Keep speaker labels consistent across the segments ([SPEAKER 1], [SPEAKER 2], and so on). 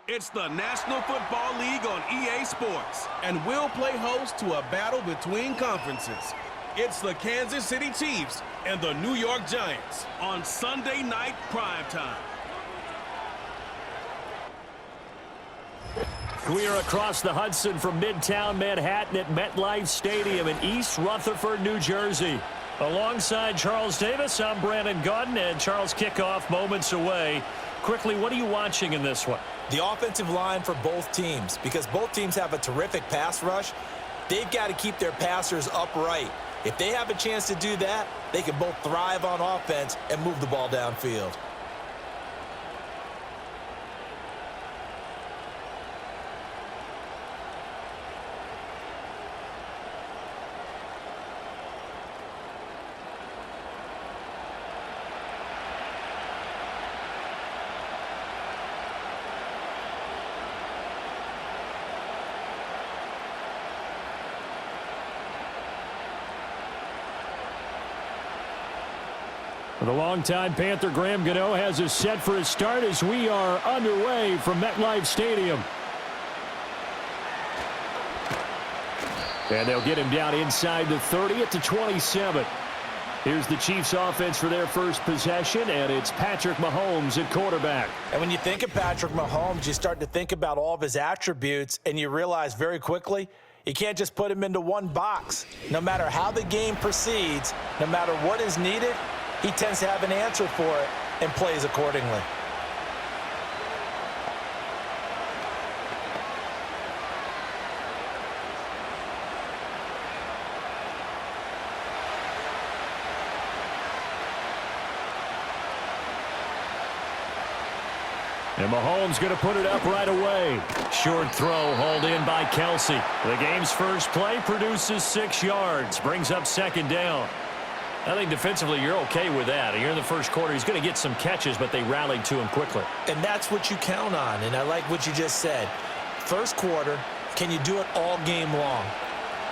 [SPEAKER 1] It's the National Football League on EA Sports, and we'll play host to a battle between conferences. It's the Kansas City Chiefs and the New York Giants on Sunday night primetime.
[SPEAKER 2] We are across the Hudson from Midtown Manhattan at MetLife Stadium in East Rutherford, New Jersey. Alongside Charles Davis, I'm Brandon Gaudin, and Charles, kickoff moments away. Quickly, what are you watching in this one?
[SPEAKER 3] The offensive line for both teams, because both teams have a terrific pass rush. They've got to keep their passers upright. If they have a chance to do that, they can both thrive on offense and move the ball downfield.
[SPEAKER 2] The longtime Panther Graham Gano has us set for his start as we are underway from MetLife Stadium. And they'll get him down inside the 30 at the 27. Here's the Chiefs offense for their first possession, and it's Patrick Mahomes at quarterback.
[SPEAKER 3] And when you think of Patrick Mahomes, you start to think about all of his attributes, and you realize very quickly you can't just put him into one box. No matter how the game proceeds, no matter what is needed, he tends to have an answer for it and plays accordingly.
[SPEAKER 2] And Mahomes going to put it up right away. Short throw hauled in by Kelsey. The game's first play produces 6 yards, brings up second down. I think defensively you're okay with that. Here in the first quarter, he's going to get some catches, but they rallied to him quickly.
[SPEAKER 3] And that's what you count on, and I like what you just said. First quarter, can you do it all game long?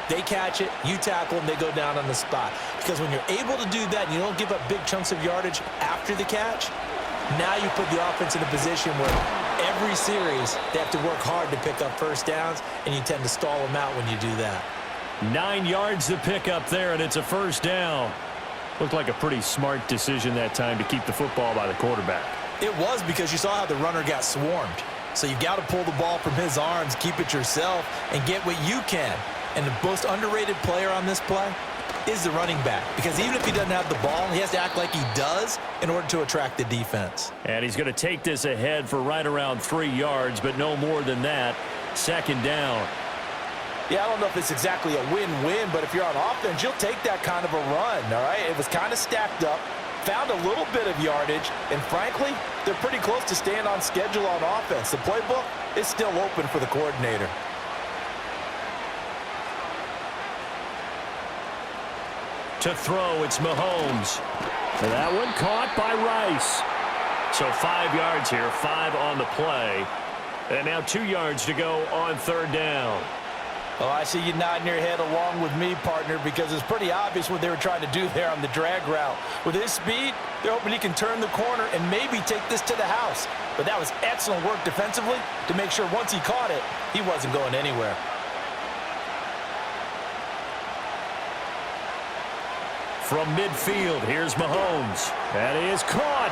[SPEAKER 3] They catch it, you tackle them, they go down on the spot. Because when you're able to do that and you don't give up big chunks of yardage after the catch, now you put the offense in a position where every series they have to work hard to pick up first downs, and you tend to stall them out when you do that.
[SPEAKER 2] 9 yards to pick up there, and it's a first down. Looked like a pretty smart decision that time to keep the football by the quarterback.
[SPEAKER 3] It was, because you saw how the runner got swarmed. So you got to pull the ball from his arms, keep it yourself, and get what you can. And the most underrated player on this play is the running back, because even if he doesn't have the ball, he has to act like he does in order to attract the defense.
[SPEAKER 2] And he's going to take this ahead for right around 3 yards, but no more than that. Second down.
[SPEAKER 3] Yeah, I don't know if it's exactly a win-win, but if you're on offense, you'll take that kind of a run, all right? It was kind of stacked up, found a little bit of yardage, and frankly, they're pretty close to staying on schedule on offense. The playbook is still open for the coordinator.
[SPEAKER 2] To throw, it's Mahomes. That one caught by Rice. So 5 yards here, 5 on the play. And now 2 yards to go on third down.
[SPEAKER 3] Oh, I see you nodding your head along with me, partner, because it's pretty obvious what they were trying to do there on the drag route. With his speed, they're hoping he can turn the corner and maybe take this to the house. But that was excellent work defensively to make sure once he caught it, he wasn't going anywhere.
[SPEAKER 2] From midfield, here's Mahomes. That is caught.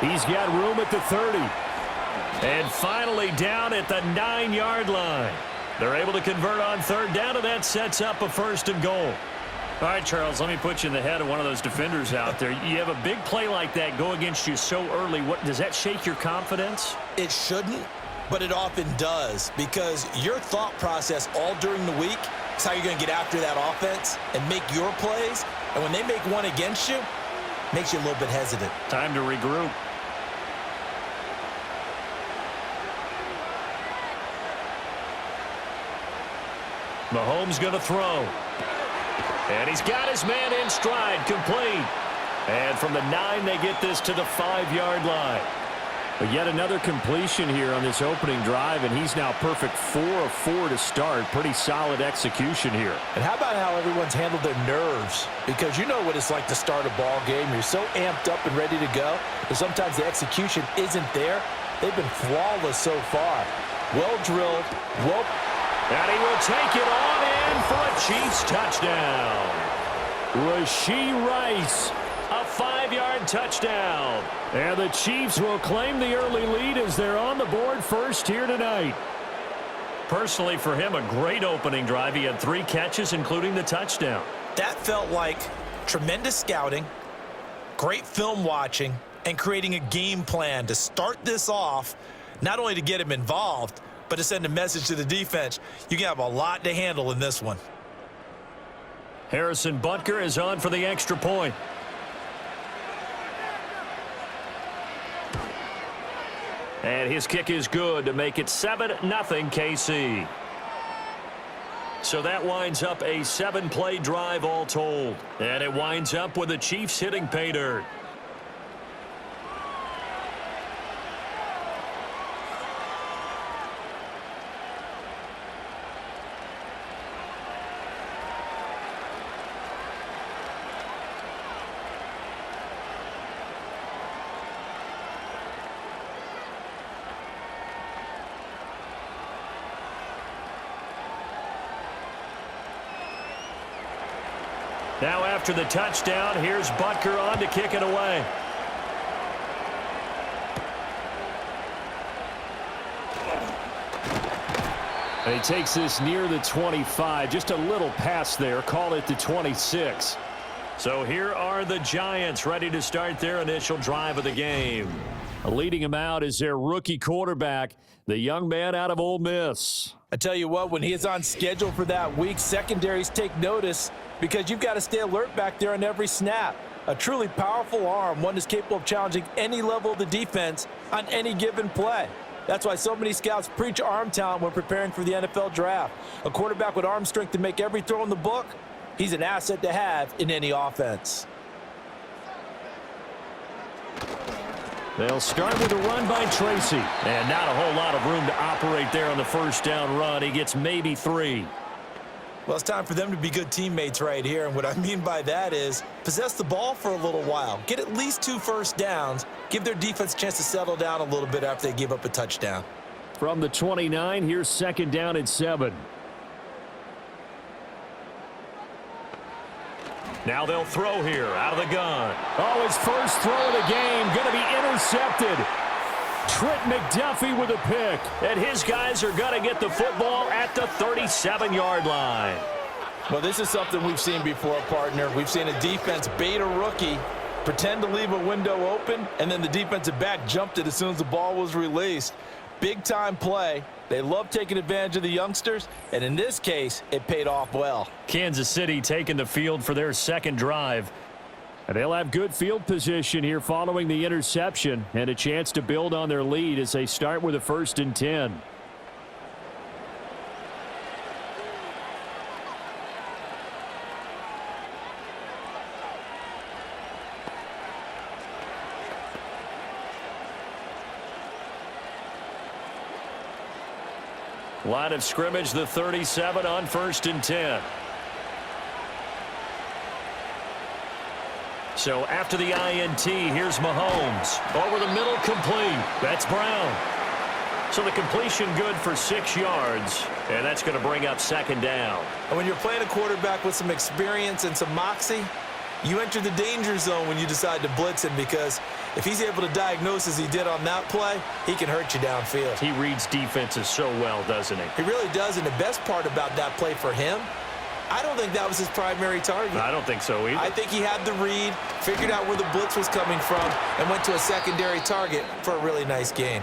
[SPEAKER 2] He's got room at the 30. And finally down at the 9-yard line. They're able to convert on third down, and that sets up a first and goal. All right, Charles, let me put you in the head of one of those defenders out there. You have a big play like that go against you so early. What does that shake your confidence?
[SPEAKER 3] It shouldn't, but it often does, because your thought process all during the week is how you're going to get after that offense and make your plays. And when they make one against you, it makes you a little bit hesitant.
[SPEAKER 2] Time to regroup. Mahomes going to throw. And he's got his man in stride, complete. And from the 9, they get this to the 5-yard line. But yet another completion here on this opening drive, and he's now perfect 4 of 4 to start. Pretty solid execution here.
[SPEAKER 3] And how about how everyone's handled their nerves? Because you know what it's like to start a ball game. You're so amped up and ready to go, but sometimes the execution isn't there. they've been flawless so far. Well drilled, well.
[SPEAKER 2] And he will take it on in for a Chiefs touchdown. Rashee Rice, a 5-yard touchdown. And the Chiefs will claim the early lead as they're on the board first here tonight. Personally, for him, a great opening drive. He had 3 catches, including the touchdown.
[SPEAKER 3] That felt like tremendous scouting, great film watching, and creating a game plan to start this off, not only to get him involved, but to send a message to the defense. You can have a lot to handle in this one.
[SPEAKER 2] Harrison Butker is on for the extra point. And his kick is good to make it 7-0 KC. So that winds up a 7-play drive all told. And it winds up with the Chiefs hitting pay dirt. Now after the touchdown, here's Butker on to kick it away. And he takes this near the 25. Just a little pass there. Call it the 26. So here are the Giants ready to start their initial drive of the game. Leading him out is their rookie quarterback, the young man out of Ole Miss.
[SPEAKER 3] I tell you what, when he is on schedule for that week, secondaries take notice because you've got to stay alert back there on every snap. A truly powerful arm, one that's capable of challenging any level of the defense on any given play. That's why so many scouts preach arm talent when preparing for the NFL draft. A quarterback with arm strength to make every throw in the book, he's an asset to have in any offense.
[SPEAKER 2] They'll start with a run by Tracy. And not a whole lot of room to operate there on the first down run. He gets maybe 3.
[SPEAKER 3] Well, it's time for them to be good teammates right here. And what I mean by that is possess the ball for a little while. Get at least 2 first downs. Give their defense a chance to settle down a little bit after they give up a touchdown.
[SPEAKER 2] From the 29, here's second down and 7. Now they'll throw here out of the gun. Oh, his first throw of the game going to be intercepted. Trent McDuffie with a pick. And his guys are going to get the football at the 37-yard line.
[SPEAKER 3] Well, this is something we've seen before, partner. We've seen a defense bait a rookie, pretend to leave a window open, and then the defensive back jumped it as soon as the ball was released. Big-time play. They love taking advantage of the youngsters, and in this case, it paid off well.
[SPEAKER 2] Kansas City taking the field for their second drive. And they'll have good field position here following the interception and a chance to build on their lead as they start with a 1st and 10. Line of scrimmage, the 37 on 1st and 10. So after the INT, here's Mahomes. Over the middle, complete. That's Brown. So the completion good for 6 yards, and that's going to bring up second down.
[SPEAKER 3] And when you're playing a quarterback with some experience and some moxie, you enter the danger zone when you decide to blitz him, because if he's able to diagnose as he did on that play, he can hurt you downfield.
[SPEAKER 2] He reads defenses so well, doesn't he?
[SPEAKER 3] He really does, and the best part about that play for him, I don't think that was his primary target.
[SPEAKER 2] I don't think so either.
[SPEAKER 3] I think he had the read, figured out where the blitz was coming from, and went to a secondary target for a really nice gain.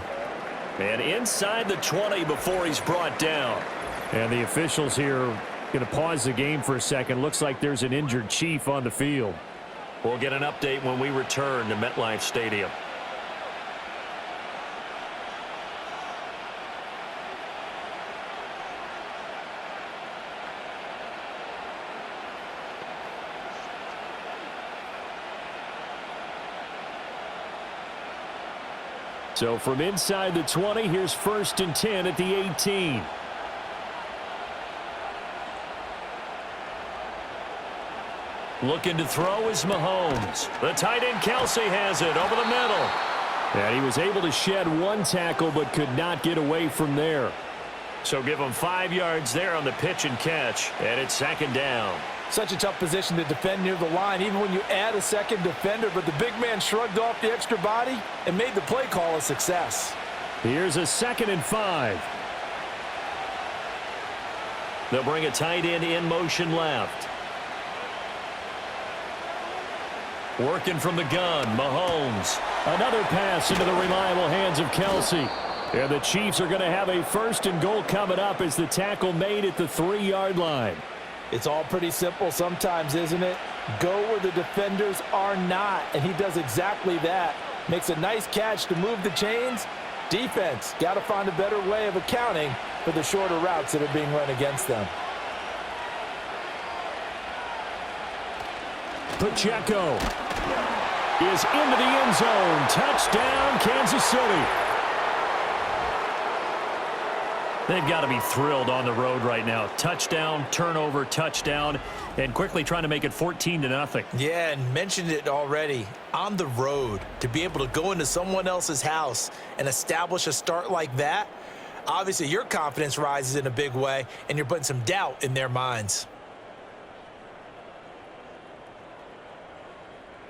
[SPEAKER 2] And inside the 20 before he's brought down. And the officials here going to pause the game for a second. Looks like there's an injured Chief on the field. We'll get an update when we return to MetLife Stadium. So from inside the 20, here's 1st and 10 at the 18. Looking to throw is Mahomes. The tight end Kelsey has it over the middle. And he was able to shed one tackle but could not get away from there. So give him 5 yards there on the pitch and catch, and it's second down.
[SPEAKER 3] Such a tough position to defend near the line, even when you add a second defender, but the big man shrugged off the extra body and made the play call a success.
[SPEAKER 2] Here's a 2nd and 5. They'll bring a tight end in motion left. Working from the gun, Mahomes. Another pass into the reliable hands of Kelsey. And the Chiefs are going to have a 1st and goal coming up as the tackle made at the 3-yard line.
[SPEAKER 3] It's all pretty simple sometimes, isn't it? Go where the defenders are not, and he does exactly that. Makes a nice catch to move the chains. Defense, got to find a better way of accounting for the shorter routes that are being run against them.
[SPEAKER 2] Pacheco is into the end zone. Touchdown, Kansas City. They've got to be thrilled on the road right now. Touchdown, turnover, touchdown, and quickly trying to make it 14-0.
[SPEAKER 3] Yeah, and mentioned it already. On the road, to be able to go into someone else's house and establish a start like that, obviously your confidence rises in a big way, and you're putting some doubt in their minds.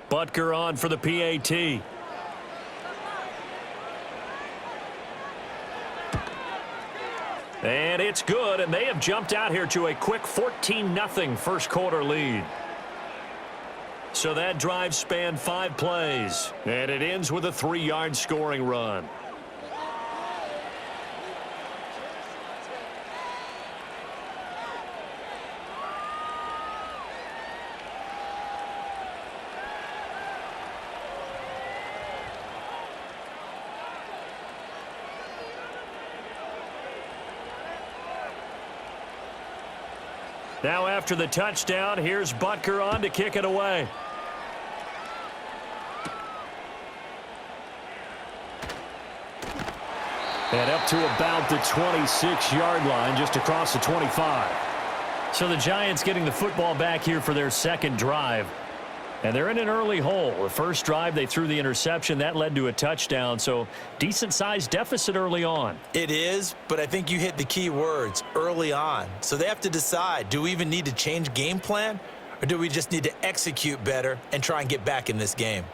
[SPEAKER 2] Butker on for the PAT. And it's good, and they have jumped out here to a quick 14-0 first quarter lead. So that drive spanned 5 plays, and it ends with a 3-yard scoring run. Now after the touchdown, here's Butker on to kick it away. And up to about the 26-yard line, just across the 25. So the Giants getting the football back here for their 2nd drive. And they're in an early hole. The first drive, they threw the interception. That led to a touchdown. So decent-sized deficit early on.
[SPEAKER 3] It is, but I think you hit the key words, early on. So they have to decide, do we even need to change game plan? Or do we just need to execute better and try and get back in this game?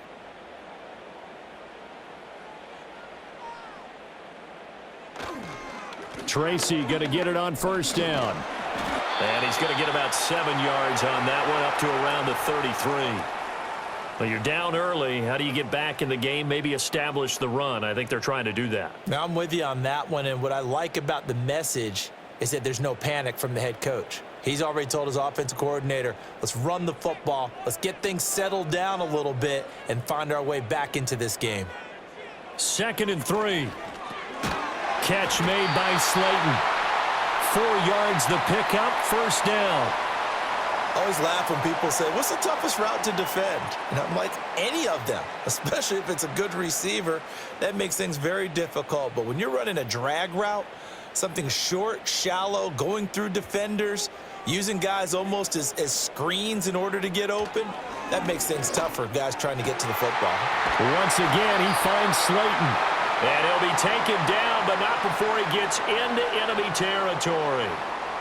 [SPEAKER 2] Tracy going to get it on 1st down. And he's going to get about 7 yards on that one, up to around the 33. But you're down early. How do you get back in the game, maybe establish the run? I think they're trying to do that.
[SPEAKER 3] Now, I'm with you on that one, and what I like about the message is that there's no panic from the head coach. He's already told his offensive coordinator, let's run the football, let's get things settled down a little bit and find our way back into this game.
[SPEAKER 2] 2nd and 3. Catch made by Slayton. 4 yards the pickup, 1st down.
[SPEAKER 3] I always laugh when people say, what's the toughest route to defend? And I'm like, any of them, especially if it's a good receiver. That makes things very difficult. But when you're running a drag route, something short, shallow, going through defenders, using guys almost as screens in order to get open, that makes things tough for guys trying to get to the football.
[SPEAKER 2] Once again, he finds Slayton. And he'll be taken down, but not before he gets into enemy territory.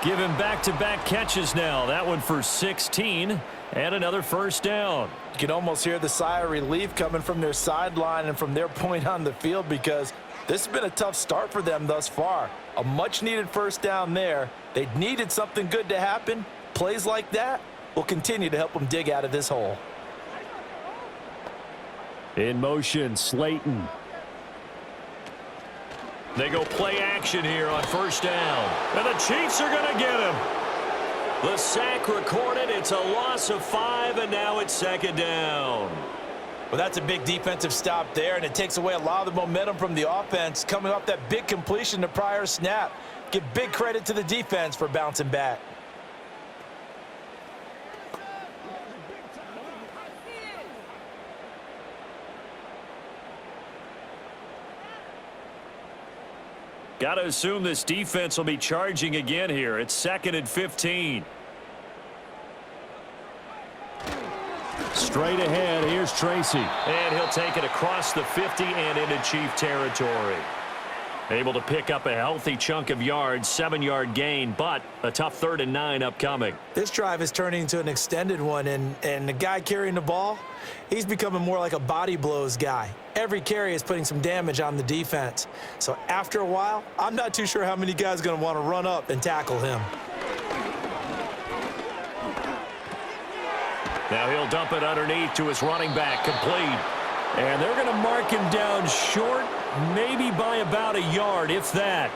[SPEAKER 2] Give him back-to-back catches now. That one for 16 and another 1st down.
[SPEAKER 3] You can almost hear the sigh of relief coming from their sideline and from their point on the field because this has been a tough start for them thus far. A much-needed 1st down there. They needed something good to happen. Plays like that will continue to help them dig out of this hole.
[SPEAKER 2] In motion, Slayton. They go play action here on 1st down. And the Chiefs are going to get him. The sack recorded. It's a loss of 5, and now it's 2nd down.
[SPEAKER 3] Well, that's a big defensive stop there, and it takes away a lot of the momentum from the offense coming off that big completion the prior snap. Give big credit to the defense for bouncing back.
[SPEAKER 2] Got to assume this defense will be charging again here. It's 2nd and 15. Straight ahead, here's Tracy.
[SPEAKER 4] And he'll take it across the 50 and into Chief territory. Able to pick up a healthy chunk of yards, 7-yard gain, but a tough 3rd and 9 upcoming.
[SPEAKER 3] This drive is turning into an extended one, and the guy carrying the ball, he's becoming more like a body blows guy. Every carry is putting some damage on the defense. So after a while, I'm not too sure how many guys are going to want to run up and tackle him.
[SPEAKER 4] Now he'll dump it underneath to his running back, complete.
[SPEAKER 2] And they're going to mark him down short, maybe by about a yard, if that.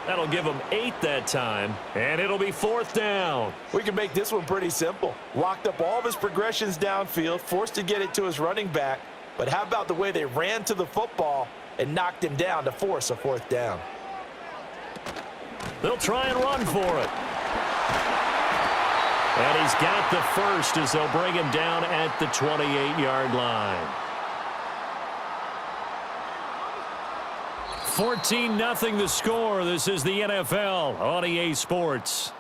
[SPEAKER 4] That'll give him 8 that time, and it'll be 4th down.
[SPEAKER 3] We can make this one pretty simple. Locked up all of his progressions downfield, forced to get it to his running back. But how about the way they ran to the football and knocked him down to force a 4th down?
[SPEAKER 4] They'll try and run for it. And he's got the first as they'll bring him down at the 28-yard line.
[SPEAKER 2] 14-0 the score. This is the NFL on EA Sports.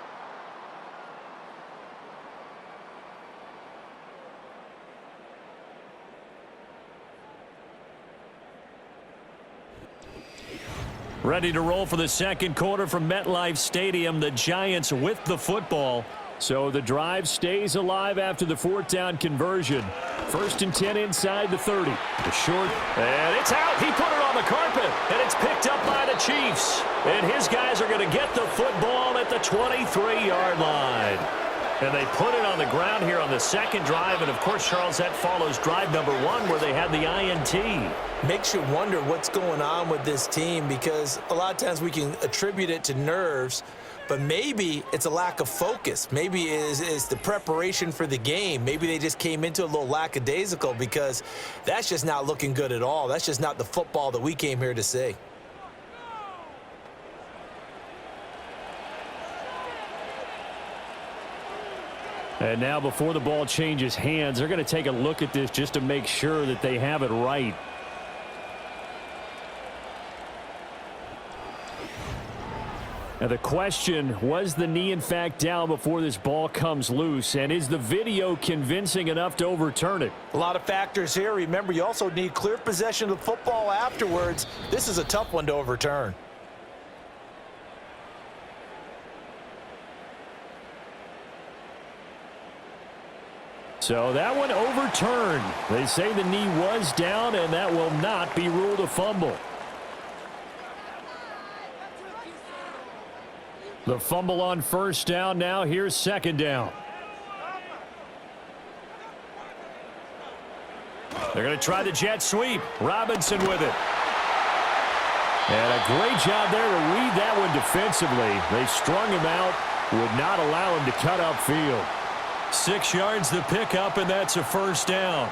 [SPEAKER 2] Ready to roll for the second quarter from MetLife Stadium. The Giants with the football. So the drive stays alive after the 4th down conversion. 1st and 10 inside the 30. The short.
[SPEAKER 4] And it's out. He put it on the carpet. And it's picked up by the Chiefs. And his guys are going to get the football at the 23-yard line. And they put it on the ground here on the second drive. And, of course, Charles, that follows drive number 1 where they had the INT.
[SPEAKER 3] Makes you wonder what's going on with this team, because a lot of times we can attribute it to nerves, but maybe it's a lack of focus. Maybe it's the preparation for the game. Maybe they just came into a little lackadaisical, because that's just not looking good at all. That's just not the football that we came here to see.
[SPEAKER 2] And now before the ball changes hands, they're going to take a look at this just to make sure that they have it right. Now the question, was the knee in fact down before this ball comes loose? And is the video convincing enough to overturn it?
[SPEAKER 3] A lot of factors here. Remember, you also need clear possession of the football afterwards. This is a tough one to overturn.
[SPEAKER 2] So that one overturned. They say the knee was down, and that will not be ruled a fumble. The fumble on 1st down. Now here's 2nd down. They're going to try the jet sweep. Robinson with it. And a great job there to read that one defensively. They strung him out, would not allow him to cut upfield. 6 yards the pickup, and that's a 1st down.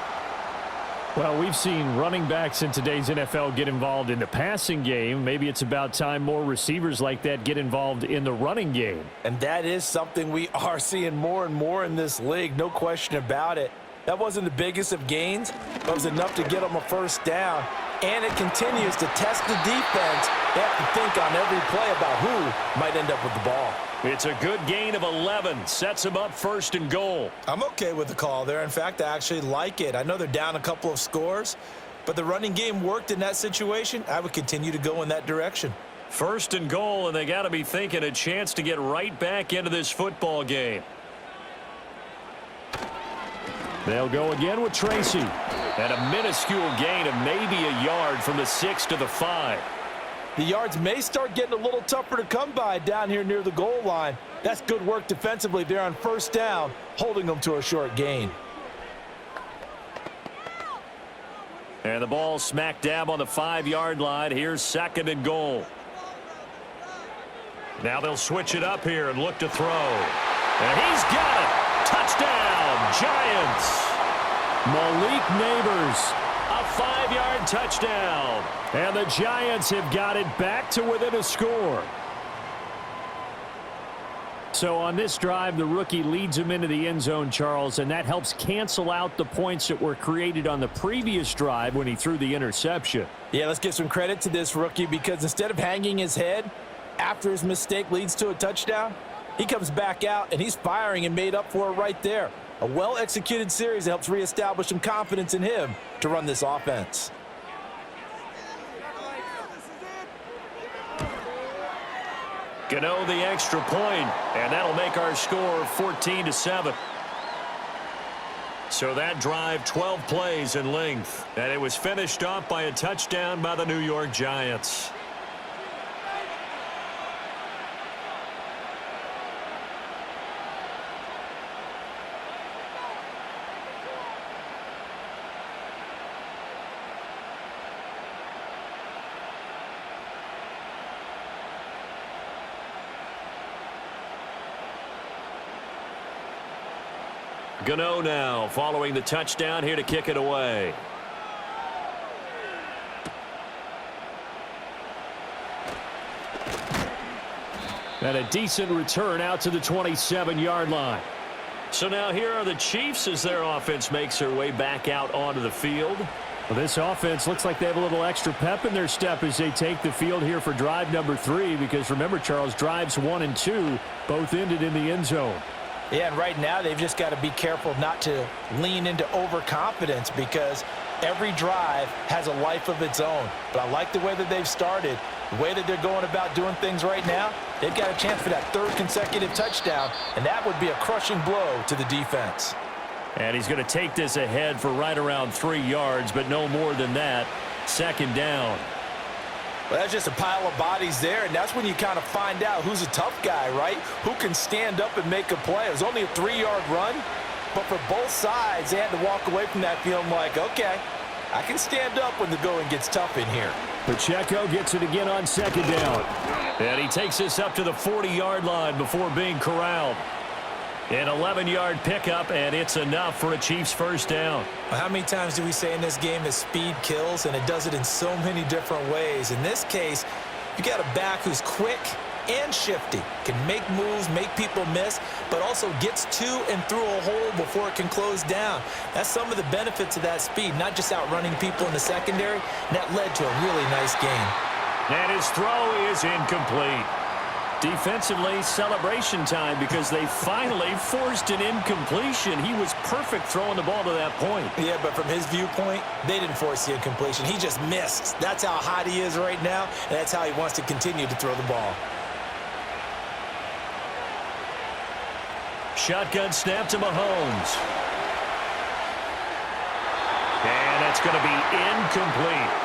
[SPEAKER 2] Well, we've seen running backs in today's NFL get involved in the passing game. Maybe it's about time more receivers like that get involved in the running game.
[SPEAKER 3] And that is something we are seeing more and more in this league, no question about it. That wasn't the biggest of gains, but it was enough to get them a 1st down. And it continues to test the defense. They have to think on every play about who might end up with the ball.
[SPEAKER 4] It's a good gain of 11. Sets him up 1st and goal.
[SPEAKER 3] I'm okay with the call there. In fact, I actually like it. I know they're down a couple of scores, but the running game worked in that situation. I would continue to go in that direction.
[SPEAKER 4] 1st and goal, and they got to be thinking a chance to get right back into this football game.
[SPEAKER 2] They'll go again with Tracy.
[SPEAKER 4] And a minuscule gain of maybe a yard from the 6 to the 5.
[SPEAKER 3] The yards may start getting a little tougher to come by down here near the goal line. That's good work defensively there on 1st down, holding them to a short gain.
[SPEAKER 4] And the ball smack dab on the 5-yard line. Here's 2nd and goal. Now they'll switch it up here and look to throw. And he's got it. Touchdown, Giants.
[SPEAKER 2] Malik Neighbors.
[SPEAKER 4] A 5-yard touchdown.
[SPEAKER 2] And the Giants have got it back to within a score. So on this drive, the rookie leads him into the end zone, Charles, and that helps cancel out the points that were created on the previous drive when he threw the interception.
[SPEAKER 3] Yeah, let's give some credit to this rookie, because instead of hanging his head after his mistake leads to a touchdown, he comes back out and he's firing and made up for it right there. A well-executed series helps reestablish some confidence in him to run this offense.
[SPEAKER 4] Gano the extra point, and that'll make our score 14-7. So that drive, 12 plays in length, and it was finished off by a touchdown by the New York Giants. Gano now following the touchdown here to kick it away.
[SPEAKER 2] And a decent return out to the 27-yard line.
[SPEAKER 4] So now here are the Chiefs as their offense makes their way back out onto the field.
[SPEAKER 2] Well, this offense looks like they have a little extra pep in their step as they take the field here for drive number 3, because remember, Charles, drives 1 and 2 both ended in the end zone.
[SPEAKER 3] Yeah, and right now they've just got to be careful not to lean into overconfidence, because every drive has a life of its own. But I like the way that they've started, the way that they're going about doing things right now. They've got a chance for that 3rd consecutive touchdown, and that would be a crushing blow to the defense.
[SPEAKER 2] And he's going to take this ahead for right around 3 yards, but no more than that. 2nd down.
[SPEAKER 3] Well, that's just a pile of bodies there, and that's when you kind of find out who's a tough guy, right? Who can stand up and make a play. It was only a 3-yard run, but for both sides, they had to walk away from that feeling like, okay, I can stand up when the going gets tough in here.
[SPEAKER 2] Pacheco gets it again on 2nd down.
[SPEAKER 4] And he takes this up to the 40-yard line before being corralled. An 11-yard pickup, and it's enough for a Chiefs 1st down.
[SPEAKER 3] How many times do we say in this game that speed kills, and it does it in so many different ways? In this case, you got a back who's quick and shifty, can make moves, make people miss, but also gets to and through a hole before it can close down. That's some of the benefits of that speed, not just outrunning people in the secondary, and that led to a really nice game.
[SPEAKER 4] And his throw is incomplete.
[SPEAKER 2] Defensively, celebration time, because they finally forced an incompletion. He was perfect throwing the ball to that point.
[SPEAKER 3] Yeah, but from his viewpoint, they didn't force the incompletion. He just missed. That's how hot he is right now, and that's how he wants to continue to throw the ball.
[SPEAKER 4] Shotgun snap to Mahomes. And that's going to be incomplete.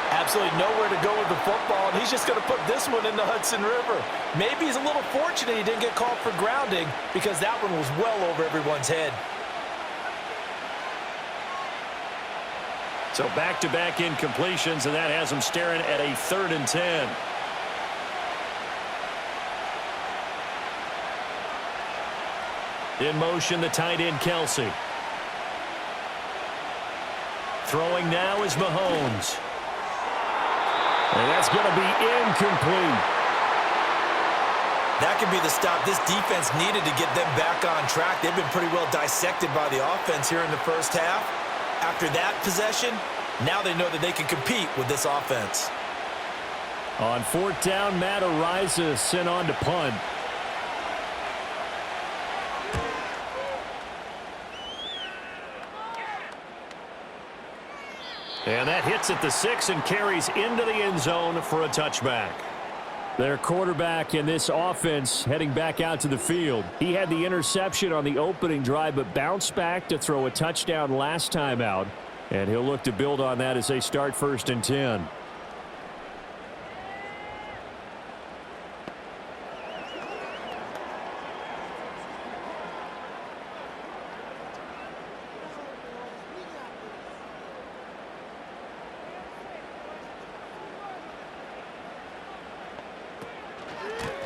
[SPEAKER 3] Absolutely nowhere to go with the football, and he's just going to put this one in the Hudson River. Maybe he's a little fortunate he didn't get called for grounding, because that one was well over everyone's head.
[SPEAKER 4] So back-to-back incompletions, and that has him staring at a 3rd and 10. In motion, the tight end, Kelsey. Throwing now is Mahomes.
[SPEAKER 2] And that's going to be incomplete.
[SPEAKER 3] That could be the stop this defense needed to get them back on track. They've been pretty well dissected by the offense here in the 1st half. After that possession, now they know that they can compete with this offense.
[SPEAKER 2] On 4th down, Matt Ariza sent on to punt.
[SPEAKER 4] And that hits at the 6 and carries into the end zone for a touchback.
[SPEAKER 2] Their quarterback in this offense heading back out to the field. He had the interception on the opening drive, but bounced back to throw a touchdown last time out. And he'll look to build on that as they start 1st and 10.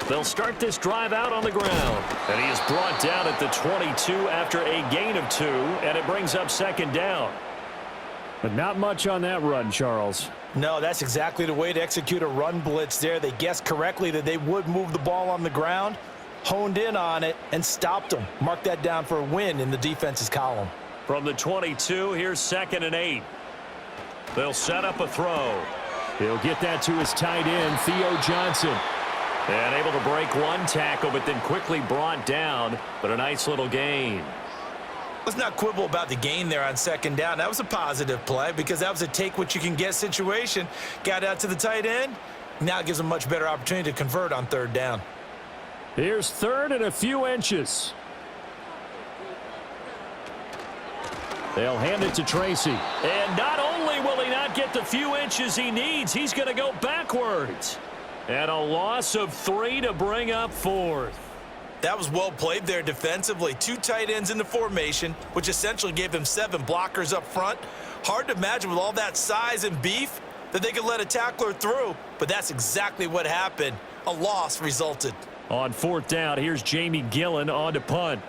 [SPEAKER 4] They'll start this drive out on the ground. And he is brought down at the 22 after a gain of 2, and it brings up 2nd down.
[SPEAKER 2] But not much on that run, Charles.
[SPEAKER 3] No, that's exactly the way to execute a run blitz there. They guessed correctly that they would move the ball on the ground, honed in on it, and stopped them. Mark that down for a win in the defense's column.
[SPEAKER 4] From the 22, here's 2nd and 8. They'll set up a throw.
[SPEAKER 2] He'll get that to his tight end, Theo Johnson.
[SPEAKER 4] And able to break one tackle, but then quickly brought down, but a nice little gain.
[SPEAKER 3] Let's not quibble about the gain there on second down. That was a positive play because that was a take-what-you-can-get situation. Got out to the tight end. Now it gives them a much better opportunity to convert on third down.
[SPEAKER 2] Here's third and a few inches. They'll hand it to Tracy.
[SPEAKER 4] And not only will he not get the few inches he needs, he's going to go backwards. And a loss of 3 to bring up fourth.
[SPEAKER 3] That was well played there defensively. 2 tight ends in the formation, which essentially gave them 7 blockers up front. Hard to imagine with all that size and beef that they could let a tackler through, but that's exactly what happened. A loss resulted.
[SPEAKER 2] On fourth down, here's Jamie Gillen on to punt.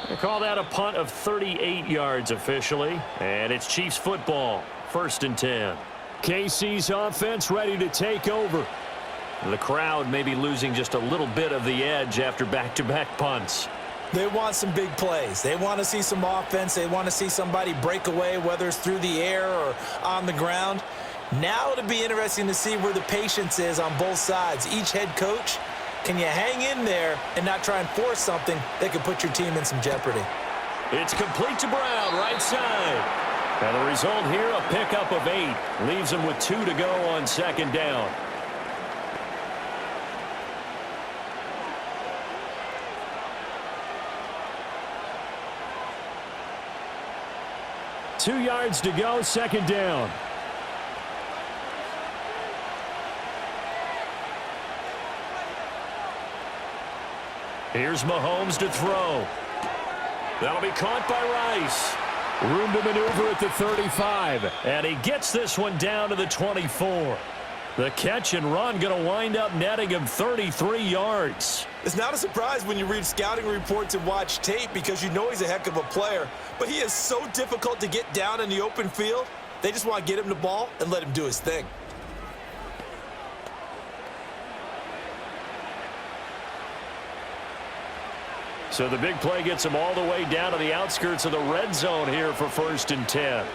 [SPEAKER 4] They call that a punt of 38 yards officially, and it's Chiefs football. 1st and 10.
[SPEAKER 2] KC's offense ready to take over.
[SPEAKER 4] The crowd may be losing just a little bit of the edge after back-to-back punts.
[SPEAKER 3] They want some big plays. They want to see some offense. They want to see somebody break away, whether it's through the air or on the ground. Now it'll be interesting to see where the patience is on both sides. Each head coach, can you hang in there and not try and force something that could put your team in some jeopardy?
[SPEAKER 4] It's complete to Brown, right side. And the result here, a pickup of 8. Leaves them with 2 to go on second down.
[SPEAKER 2] Two yards to go, second down.
[SPEAKER 4] Here's Mahomes to throw. That'll be caught by Rice.
[SPEAKER 2] Room to maneuver at the 35.
[SPEAKER 4] And he gets this one down to the 24. The catch and run going to wind up netting him 33 yards.
[SPEAKER 3] It's not a surprise when you read scouting reports and watch tape because you know he's a heck of a player. But he is so difficult to get down in the open field. They just want to get him the ball and let him do his thing.
[SPEAKER 4] So the big play gets him all the way down to the outskirts of the red zone here for 1st and 10.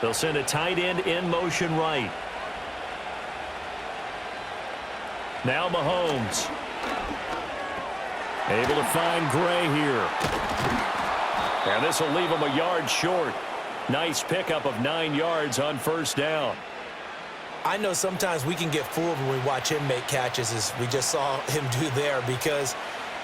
[SPEAKER 4] They'll send a tight end in motion right. Now Mahomes.
[SPEAKER 2] Able to find Gray here.
[SPEAKER 4] And this will leave him a yard short. Nice pickup of 9 yards on 1st down.
[SPEAKER 3] I know sometimes we can get fooled when we watch him make catches, as we just saw him do there, because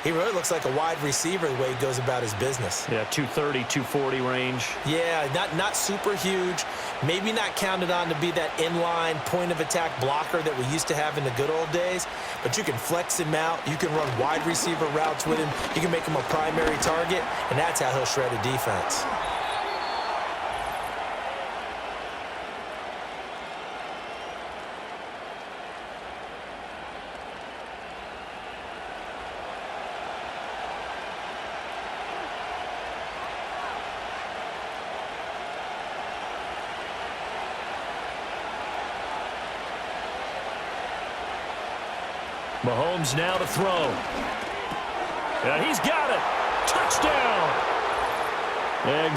[SPEAKER 3] he really looks like a wide receiver the way he goes about his business.
[SPEAKER 4] Yeah, 230, 240 range.
[SPEAKER 3] Yeah, not super huge. Maybe not counted on to be that inline point-of-attack blocker that we used to have in the good old days. But you can flex him out. You can run wide receiver routes with him. You can make him a primary target, and that's how he'll shred a defense.
[SPEAKER 4] Mahomes now to throw. And he's got it. Touchdown.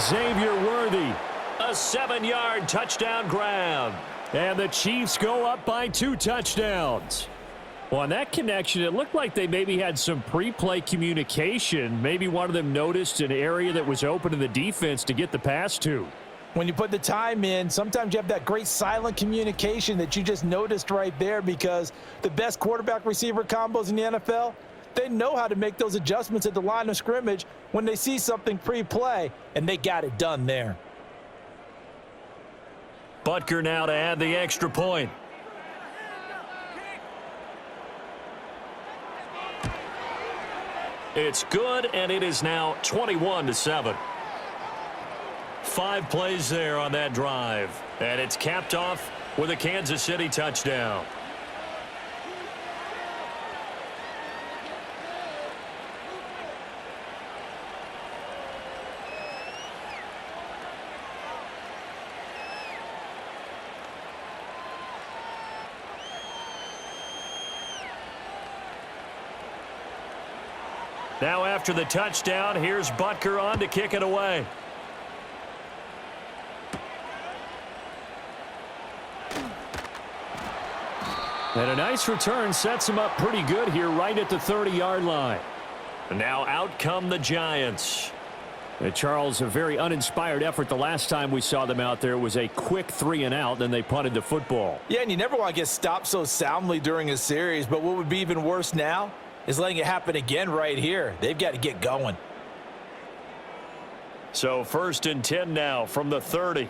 [SPEAKER 2] Xavier Worthy.
[SPEAKER 4] A 7-yard touchdown grab.
[SPEAKER 2] And the Chiefs go up by 2 touchdowns. Well, on that connection, it looked like they maybe had some pre-play communication. Maybe one of them noticed an area that was open in the defense to get the pass to.
[SPEAKER 3] When you put the time in, sometimes you have that great silent communication that you just noticed right there, because the best quarterback-receiver combos in the NFL, they know how to make those adjustments at the line of scrimmage when they see something pre-play, and they got it done there.
[SPEAKER 4] Butker now to add the extra point. It's good, and it is now 21-7. 5 plays there on that drive. And it's capped off with a Kansas City touchdown. Now after the touchdown, here's Butker on to kick it away.
[SPEAKER 2] And a nice return sets him up pretty good here right at the 30-yard line.
[SPEAKER 4] And now out come the Giants.
[SPEAKER 2] And Charles, a very uninspired effort. The last time we saw them out there was a quick 3-and-out, then they punted the football.
[SPEAKER 3] Yeah, and you never want to get stopped so soundly during a series, but what would be even worse now is letting it happen again right here. They've got to get going.
[SPEAKER 4] So 1st and 10 now from the 30.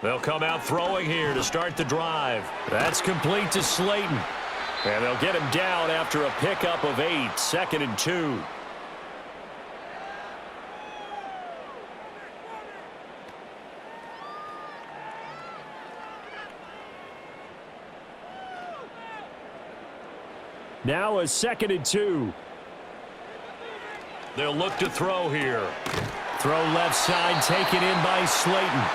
[SPEAKER 4] They'll come out throwing here to start the drive.
[SPEAKER 2] That's complete to Slayton.
[SPEAKER 4] And they'll get him down after a pickup of 8, 2nd and 2.
[SPEAKER 2] Now a 2nd and 2.
[SPEAKER 4] They'll look to throw here.
[SPEAKER 2] Throw left side, taken in by Slayton.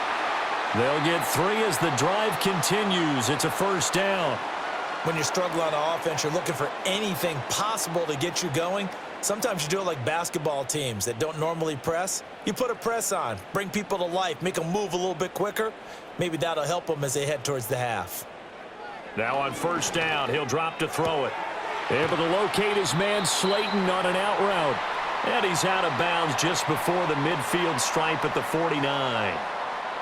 [SPEAKER 4] They'll get 3 as the drive continues. It's a 1st down.
[SPEAKER 3] When you're struggling on offense, you're looking for anything possible to get you going. Sometimes you do it like basketball teams that don't normally press. You put a press on, bring people to life, make them move a little bit quicker. Maybe that'll help them as they head towards the half.
[SPEAKER 4] Now on 1st down, he'll drop to throw it.
[SPEAKER 2] Able to locate his man Slayton on an out route.
[SPEAKER 4] And he's out of bounds just before the midfield stripe at the 49.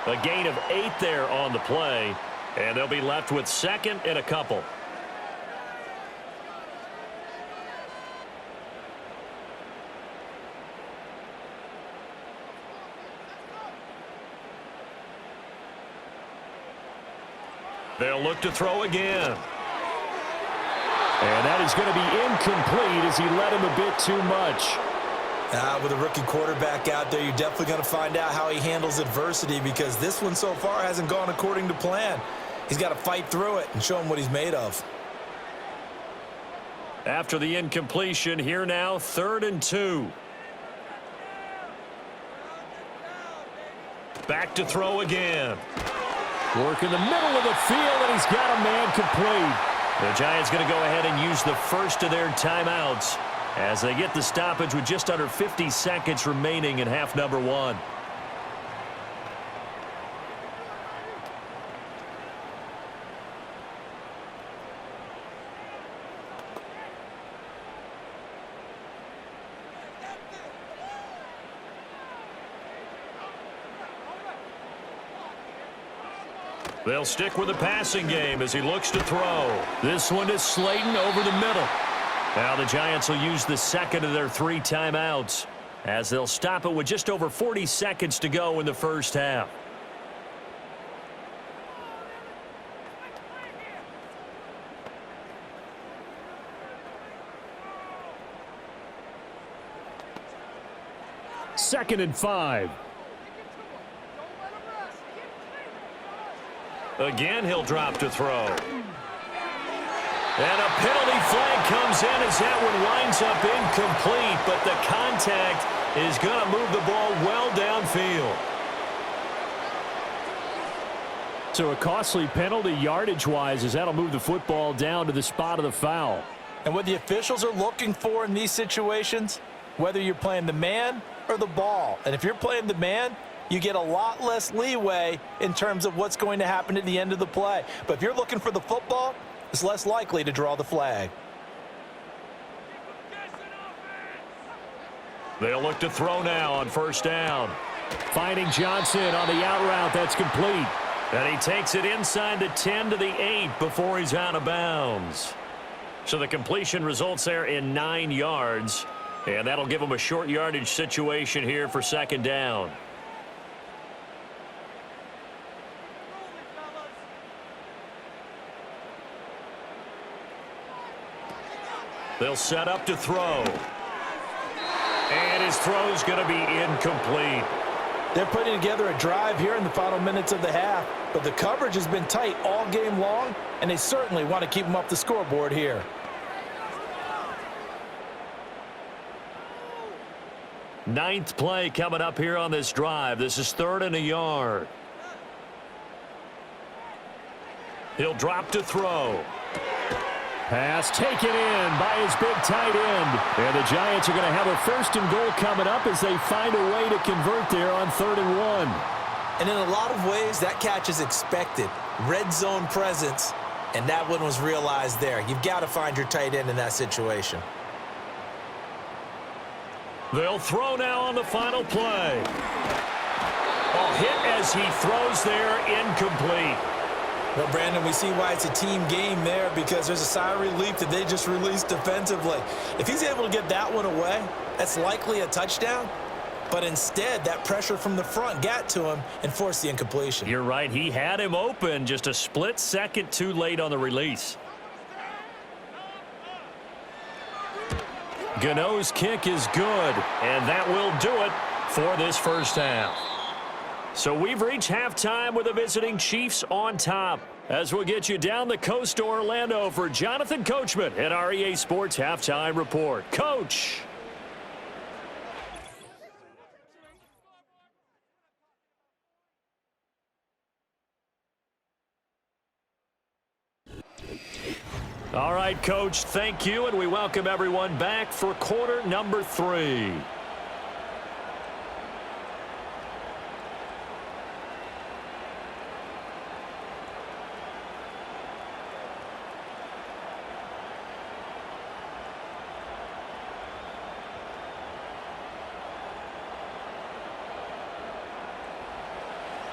[SPEAKER 4] A gain of 8 there on the play. And they'll be left with 2nd and a couple. They'll look to throw again.
[SPEAKER 2] And that is going to be incomplete as he led him a bit too much.
[SPEAKER 3] With a rookie quarterback out there, you're definitely going to find out how he handles adversity, because this one so far hasn't gone according to plan. He's got to fight through it and show him what he's made of.
[SPEAKER 4] After the incompletion, here now, 3rd and 2. Back to throw again.
[SPEAKER 2] Work in the middle of the field, and he's got a man complete.
[SPEAKER 4] The Giants going to go ahead and use the first of their timeouts as they get the stoppage with just under 50 seconds remaining in half number 1. They'll stick with the passing game as he looks to throw.
[SPEAKER 2] This one is Slayton over the middle.
[SPEAKER 4] Now the Giants will use the second of their 3 timeouts as they'll stop it with just over 40 seconds to go in the first half.
[SPEAKER 2] Second and 5.
[SPEAKER 4] Again, he'll drop to throw. And a penalty flag comes in as that one winds up incomplete, but the contact is going to move the ball well downfield.
[SPEAKER 2] So a costly penalty yardage-wise as that'll move the football down to the spot of the foul.
[SPEAKER 3] And what the officials are looking for in these situations, whether you're playing the man or the ball, and if you're playing the man, you get a lot less leeway in terms of what's going to happen at the end of the play. But if you're looking for the football, it's less likely to draw the flag.
[SPEAKER 4] They'll look to throw now on first down.
[SPEAKER 2] Finding Jaxson on the out route. That's complete.
[SPEAKER 4] And he takes it inside the 10 to the 8 before he's out of bounds. So the completion results there in 9 yards. And that'll give him a short yardage situation here for second down. They'll set up to throw. And his throw's going to be incomplete.
[SPEAKER 3] They're putting together a drive here in the final minutes of the half, but the coverage has been tight all game long, and they certainly want to keep them up the scoreboard here.
[SPEAKER 4] Ninth play coming up here on this drive. This is 3rd and a yard. He'll drop to throw.
[SPEAKER 2] Pass taken in by his big tight end. And the Giants are going to have a 1st and goal coming up as they find a way to convert there on 3rd and 1.
[SPEAKER 3] And in a lot of ways, that catch is expected. Red zone presence, and that one was realized there. You've got to find your tight end in that situation.
[SPEAKER 4] They'll throw now on the final play. A hit as he throws there, incomplete.
[SPEAKER 3] Well, Brandon, we see why it's a team game there, because there's a sigh of relief that they just released defensively. If he's able to get that one away, that's likely a touchdown. But instead, that pressure from the front got to him and forced the incompletion.
[SPEAKER 4] You're right. He had him open, just a split second too late on the release. Gano's kick is good, and that will do it for this first half. So we've reached halftime with the visiting Chiefs on top. As we'll get you down the coast to Orlando for Jonathan Coachman at our EA Sports Halftime Report. Coach. All right, Coach, thank you, and we welcome everyone back for quarter number 3.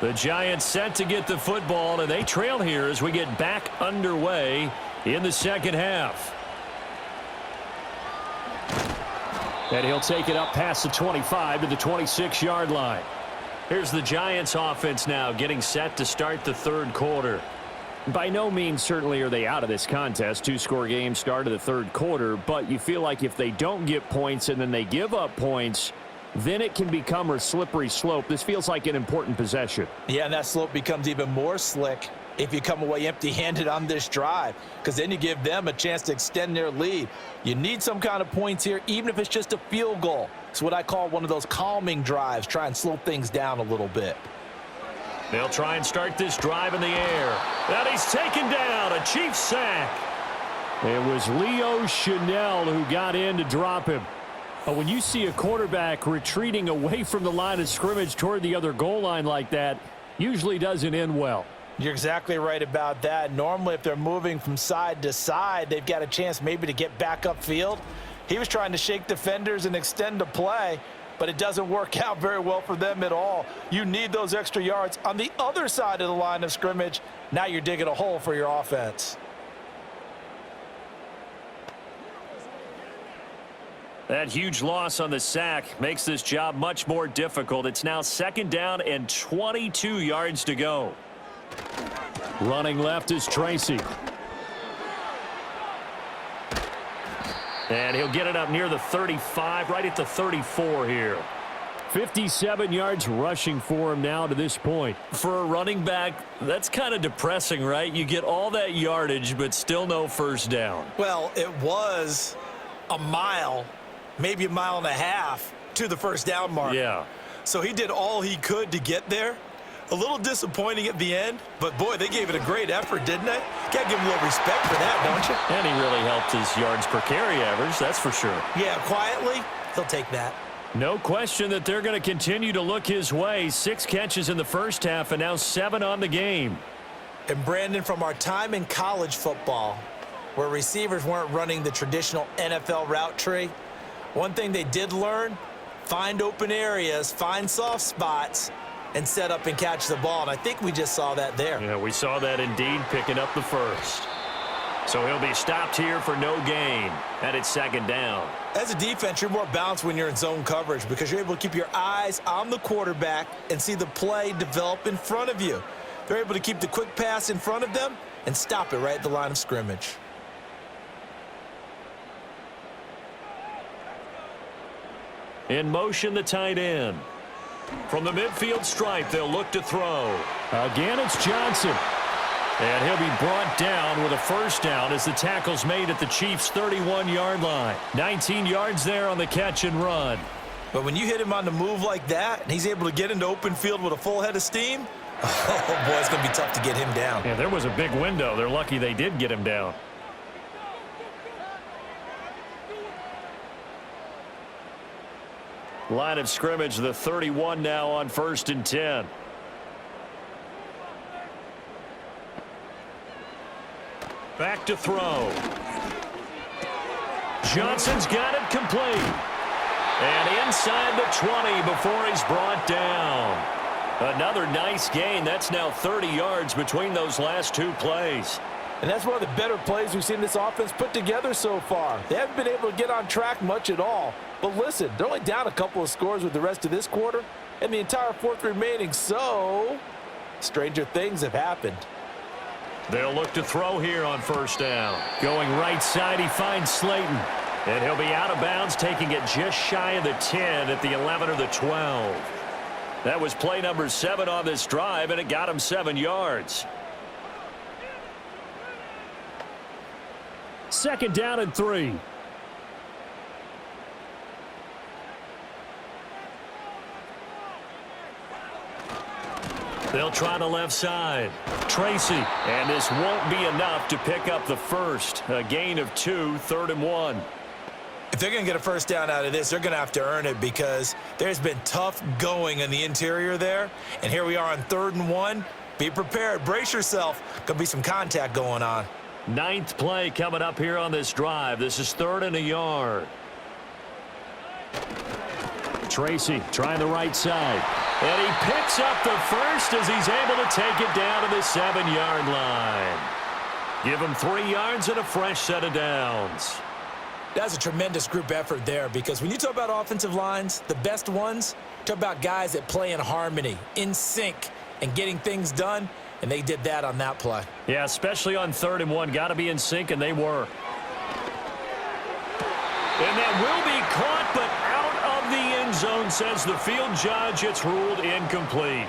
[SPEAKER 4] The Giants set to get the football, and they trail here as we get back underway in the second half. And he'll take it up past the 25 to the 26-yard line. Here's the Giants offense now getting set to start the 3rd quarter. By no means certainly are they out of this contest. 2-score game start of the 3rd quarter, but you feel like if they don't get points and then they give up points, then it can become a slippery slope. This feels like an important possession.
[SPEAKER 3] Yeah, and that slope becomes even more slick if you come away empty-handed on this drive, because then you give them a chance to extend their lead. You need some kind of points here, even if it's just a field goal. It's what I call one of those calming drives. Try and slow things down a little bit.
[SPEAKER 4] They'll try and start this drive in the air. And he's taken down, a Chiefs sack.
[SPEAKER 2] It was Leo Chanel who got in to drop him. When you see a quarterback retreating away from the line of scrimmage toward the other goal line like that, usually doesn't end well.
[SPEAKER 3] You're exactly right about that. Normally, if they're moving from side to side, they've got a chance maybe to get back upfield. He was trying to shake defenders and extend the play, but it doesn't work out very well for them at all. You need those extra yards on the other side of the line of scrimmage. Now you're digging a hole for your offense.
[SPEAKER 4] That huge loss on the sack makes this job much more difficult. It's now 2nd down and 22 yards to go.
[SPEAKER 2] Running left is Tracy.
[SPEAKER 4] And he'll get it up near the 35, right at the 34 here.
[SPEAKER 2] 57 yards rushing for him now to this point.
[SPEAKER 4] For a running back, that's kind of depressing, right? You get all that yardage, but still no first down.
[SPEAKER 3] Well, it was a mile, maybe a mile and a half to the first down mark.
[SPEAKER 4] Yeah.
[SPEAKER 3] So he did all he could to get there. A little disappointing at the end, but boy, they gave it a great effort, didn't they? Got to give him a little respect for that, don't you?
[SPEAKER 4] And he really helped his yards per carry average, that's for sure.
[SPEAKER 3] Yeah, quietly, he'll take that.
[SPEAKER 4] No question that they're going to continue to look his way. 6 catches in the first half and now 7 on the game.
[SPEAKER 3] And Brandon, from our time in college football, where receivers weren't running the traditional NFL route tree, one thing they did learn, find open areas, find soft spots, and set up and catch the ball. And I think we just saw that there.
[SPEAKER 4] Yeah, we saw that indeed, picking up the first. So he'll be stopped here for no gain. And it's 2nd down.
[SPEAKER 3] As a defense, you're more balanced when you're in zone coverage because you're able to keep your eyes on the quarterback and see the play develop in front of you. They're able to keep the quick pass in front of them and stop it right at the line of scrimmage.
[SPEAKER 4] In motion, the tight end. From the midfield stripe, they'll look to throw.
[SPEAKER 2] Again, it's Jaxson.
[SPEAKER 4] And he'll be brought down with a first down as the tackle's made at the Chiefs' 31-yard line. 19 yards there on the catch and run.
[SPEAKER 3] But when you hit him on the move like that, and he's able to get into open field with a full head of steam, oh, boy, it's going to be tough to get him down.
[SPEAKER 4] Yeah, there was a big window. They're lucky they did get him down.
[SPEAKER 2] Line of scrimmage, the 31 now on 1st and 10. Back to throw. Johnson's got it complete. And inside the 20 before he's brought down. Another nice gain. That's now 30 yards between those last two plays.
[SPEAKER 3] And that's one of the better plays we've seen this offense put together so far. They haven't been able to get on track much at all. But listen, they're only down a couple of scores with the rest of this quarter and the entire fourth remaining. So, stranger things have happened.
[SPEAKER 2] They'll look to throw here on 1st down. Going right side, he finds Slayton. And he'll be out of bounds, taking it just shy of the 10 at the 11 or the 12. That was play number 7 on this drive, and it got him 7 yards. 2nd down and 3. They'll try the left side. Tracy, and this won't be enough to pick up the first. A gain of 2, 3rd and 1.
[SPEAKER 3] If they're going to get a first down out of this, they're going to have to earn it because there's been tough going in the interior there. And here we are on 3rd and 1. Be prepared. Brace yourself. Going to be some contact going on.
[SPEAKER 2] 9th play coming up here on this drive. This is 3rd and a yard. Tracy trying the right side. And he picks up the first as he's able to take it down to the 7-yard line. Give him 3 yards and a fresh set of downs.
[SPEAKER 3] That's a tremendous group effort there because when you talk about offensive lines, the best ones, talk about guys that play in harmony, in sync, and getting things done, and they did that on that play.
[SPEAKER 2] Yeah, especially on 3rd and 1. Got to be in sync, and they were. And that will be caught, but out of the end zone, says the field judge. It's ruled incomplete.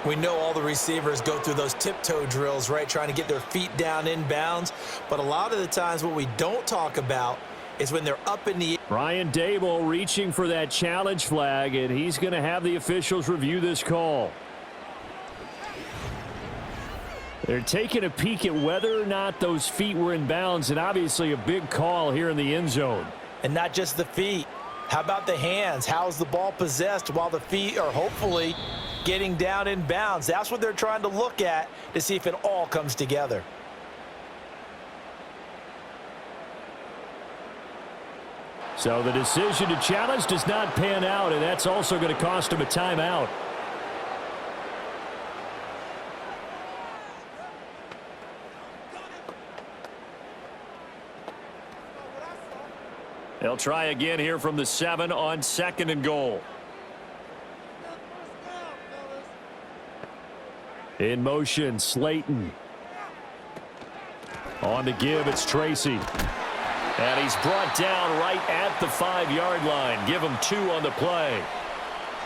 [SPEAKER 3] We know all the receivers go through those tiptoe drills, right, trying to get their feet down in bounds. But a lot of the times what we don't talk about is when they're up in the air.
[SPEAKER 2] Brian Dable reaching for that challenge flag, and he's going to have the officials review this call. They're taking a peek at whether or not those feet were in bounds, and obviously a big call here in the end zone.
[SPEAKER 3] And not just the feet. How about the hands? How's the ball possessed while the feet are hopefully getting down in bounds? That's what they're trying to look at to see if it all comes together.
[SPEAKER 2] So the decision to challenge does not pan out, and that's also going to cost him a timeout. They'll try again here from the 7 on 2nd and goal. In motion, Slayton. On to give, it's Tracy. And he's brought down right at the 5-yard line. Give him 2 on the play.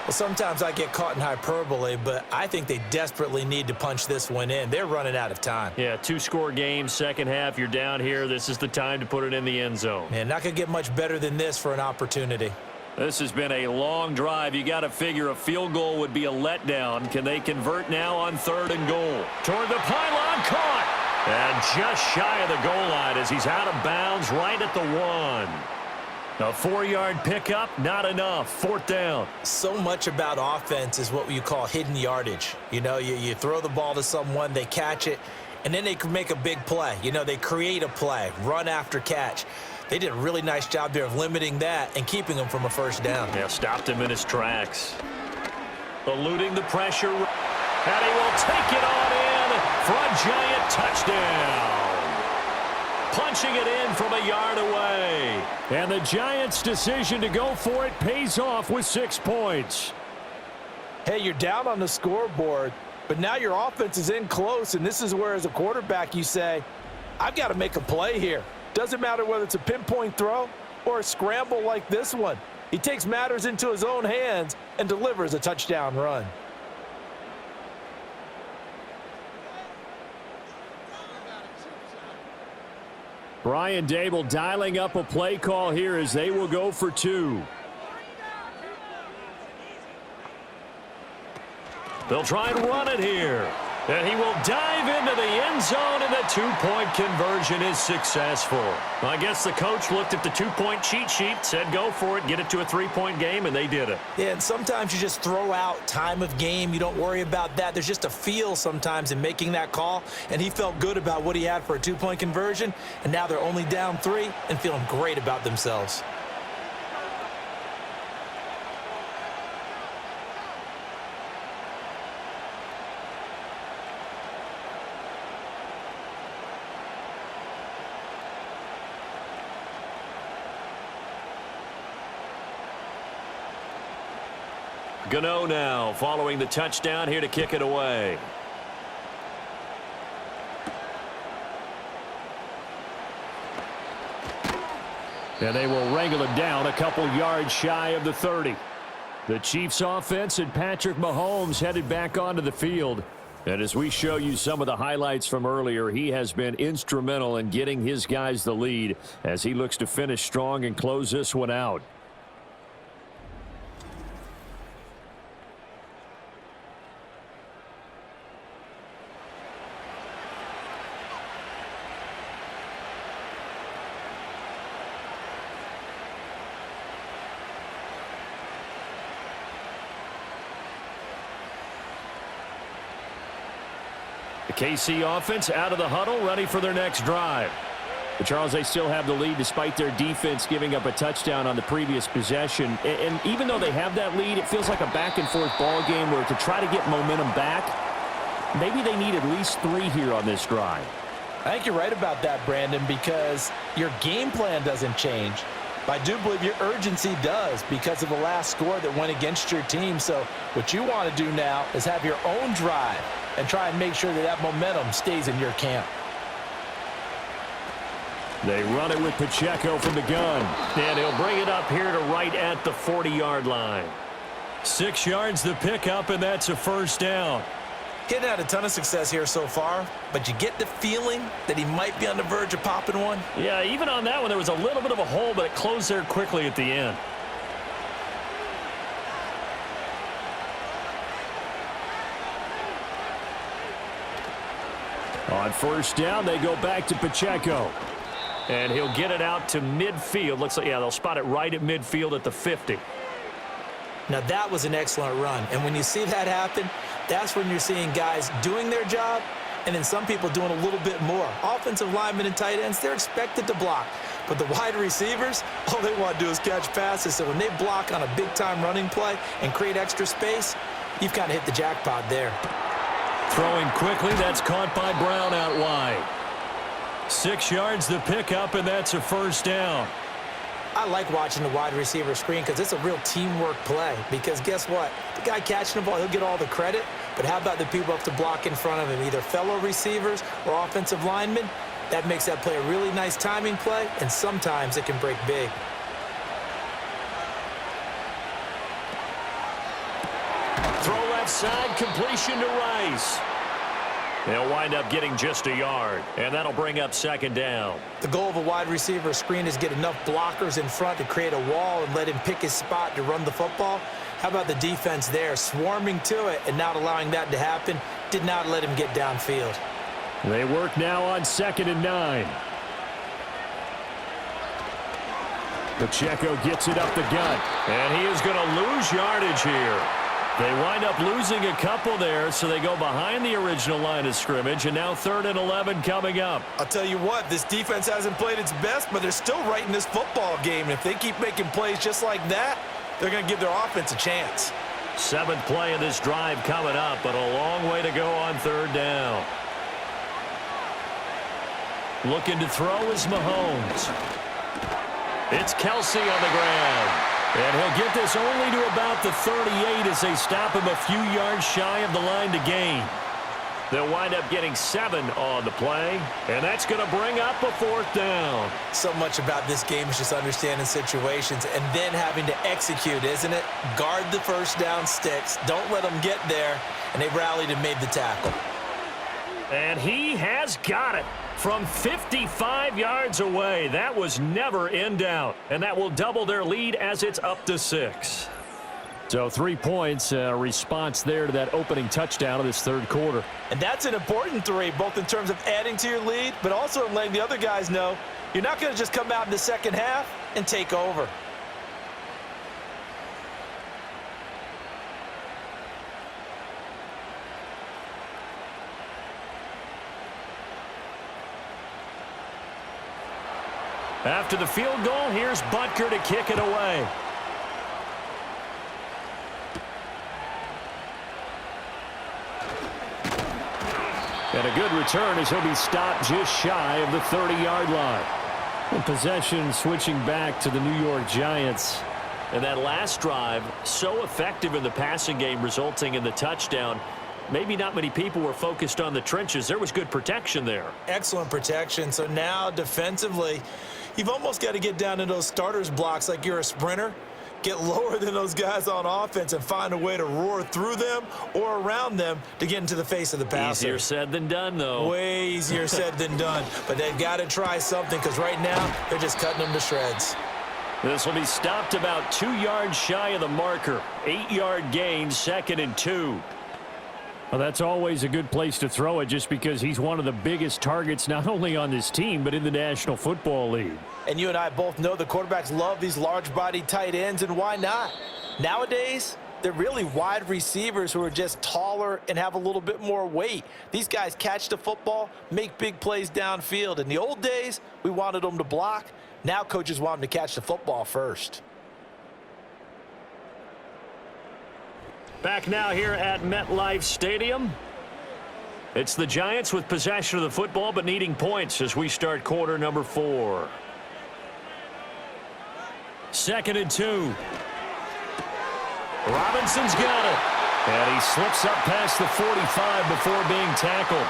[SPEAKER 3] Well, sometimes I get caught in hyperbole, but I think they desperately need to punch this one in. They're running out of time.
[SPEAKER 2] Yeah, 2-score game, second half. You're down here. This is the time to put it in the end zone.
[SPEAKER 3] Man, not going to get much better than this for an opportunity.
[SPEAKER 2] This has been a long drive. You got to figure a field goal would be a letdown. Can they convert now on 3rd and goal? Toward the pylon, caught. And just shy of the goal line as he's out of bounds right at the 1. A 4-yard pickup, not enough. 4th down.
[SPEAKER 3] So much about offense is what you call hidden yardage. You know, you throw the ball to someone, they catch it, and then they can make a big play. You know, they create a play, run after catch. They did a really nice job there of limiting that and keeping him from a first down.
[SPEAKER 2] Yeah, stopped him in his tracks. Eluding the pressure. And he will take it on in for a giant touchdown. Punching it in from a yard away. And the Giants' decision to go for it pays off with 6 points.
[SPEAKER 3] Hey, you're down on the scoreboard, but now your offense is in close, and this is where, as a quarterback, you say, I've got to make a play here. Doesn't matter whether it's a pinpoint throw or a scramble like this one. He takes matters into his own hands and delivers a touchdown run.
[SPEAKER 2] Brian Dable dialing up a play call here as they will go for 2. They'll try and run it here.
[SPEAKER 4] And he will dive into the end zone, and the two-point conversion is successful. I guess the coach looked at the two-point cheat sheet, said go for it, get it to a three-point game, and they did it.
[SPEAKER 3] Yeah, and sometimes you just throw out time of game. You don't worry about that. There's just a feel sometimes in making that call, and he felt good about what he had for a two-point conversion, and now they're only down 3 and feeling great about themselves.
[SPEAKER 4] Gano now following the touchdown here to kick it away. And they will wrangle it down a couple yards shy of the 30. The Chiefs offense and Patrick Mahomes headed back onto the field. And as we show you some of the highlights from earlier, he has been instrumental in getting his guys the lead as he looks to finish strong and close this one out. KC offense out of the huddle, ready for their next drive. But Charles, they still have the lead despite their defense giving up a touchdown on the previous possession. And even though they have that lead, it feels like a back-and-forth ball game where to try to get momentum back, maybe they need at least 3 here on this drive.
[SPEAKER 3] I think you're right about that, Brandon, because your game plan doesn't change. But I do believe your urgency does because of the last score that went against your team. So what you want to do now is have your own drive and try and make sure that that momentum stays in your camp.
[SPEAKER 4] They run it with Pacheco from the gun. And he'll bring it up here to right at the 40-yard line. 6 yards the pickup, and that's a first down.
[SPEAKER 3] Getting had a ton of success here so far, but you get the feeling that he might be on the verge of popping one.
[SPEAKER 4] Yeah, even on that one, there was a little bit of a hole, but it closed there quickly at the end. On first down, they go back to Pacheco. And he'll get it out to midfield. Looks like, yeah, they'll spot it right at midfield at the 50.
[SPEAKER 3] Now, that was an excellent run. And when you see that happen, that's when you're seeing guys doing their job and then some people doing a little bit more. Offensive linemen and tight ends, they're expected to block. But the wide receivers, all they want to do is catch passes. So when they block on a big-time running play and create extra space, you've kind of hit the jackpot there.
[SPEAKER 4] Throwing quickly, that's caught by Brown out wide. 6 yards the pickup, and that's a first down.
[SPEAKER 3] I like watching the wide receiver screen because it's a real teamwork play. Because guess what? The guy catching the ball, he'll get all the credit. But how about the people up to block in front of him, either fellow receivers or offensive linemen? That makes that play a really nice timing play, and sometimes it can break big.
[SPEAKER 4] Throw left side, completion to Rice. They'll wind up getting just a yard, and that'll bring up second down.
[SPEAKER 3] The goal of a wide receiver screen is get enough blockers in front to create a wall and let him pick his spot to run the football. How about the defense there, swarming to it and not allowing that to happen? Did not let him get downfield.
[SPEAKER 4] They work now on 2nd and 9. Pacheco gets it up the gut, and he is going to lose yardage here. They wind up losing a couple there, so they go behind the original line of scrimmage, and now 3rd and 11 coming up.
[SPEAKER 3] I'll tell you what, this defense hasn't played its best, but they're still right in this football game. And if they keep making plays just like that, they're going to give their offense a chance.
[SPEAKER 4] 7th play of this drive coming up, but a long way to go on 3rd down. Looking to throw is Mahomes. It's Kelsey on the ground. And he'll get this only to about the 38 as they stop him a few yards shy of the line to gain. They'll wind up getting 7 on the play, and that's going to bring up a 4th down.
[SPEAKER 3] So much about this game is just understanding situations and then having to execute, isn't it? Guard the first down sticks. Don't let them get there, and they rallied and made the tackle.
[SPEAKER 4] And he has got it from 55 yards away. That was never in doubt, and that will double their lead as it's up to 6.
[SPEAKER 2] So 3 points, response there to that opening touchdown of this third quarter.
[SPEAKER 3] And that's an important 3, both in terms of adding to your lead, but also in letting the other guys know you're not going to just come out in the second half and take over.
[SPEAKER 4] After the field goal, here's Butker to kick it away.
[SPEAKER 2] And a good return as he'll be stopped just shy of the 30-yard line. And possession switching back to the New York Giants.
[SPEAKER 4] And that last drive, so effective in the passing game, resulting in the touchdown. Maybe not many people were focused on the trenches. There was good protection there.
[SPEAKER 3] Excellent protection. So now defensively, you've almost got to get down to those starters blocks like you're a sprinter. Get lower than those guys on offense and find a way to roar through them or around them to get into the face of the passer.
[SPEAKER 4] Easier said than done, though.
[SPEAKER 3] Way easier said than done. But they've got to try something because right now they're just cutting them to shreds.
[SPEAKER 4] This will be stopped about 2 yards shy of the marker. 8-yard gain, 2nd and 2.
[SPEAKER 2] Well, that's always a good place to throw it just because he's one of the biggest targets not only on this team but in the National Football League.
[SPEAKER 3] And you and I both know the quarterbacks love these large-bodied tight ends, and why not? Nowadays, they're really wide receivers who are just taller and have a little bit more weight. These guys catch the football, make big plays downfield. In the old days, we wanted them to block. Now coaches want them to catch the football first.
[SPEAKER 4] Back now here at MetLife Stadium. It's the Giants with possession of the football but needing points as we start quarter number 4. 2nd and 2. Robinson's got it. And he slips up past the 45 before being tackled.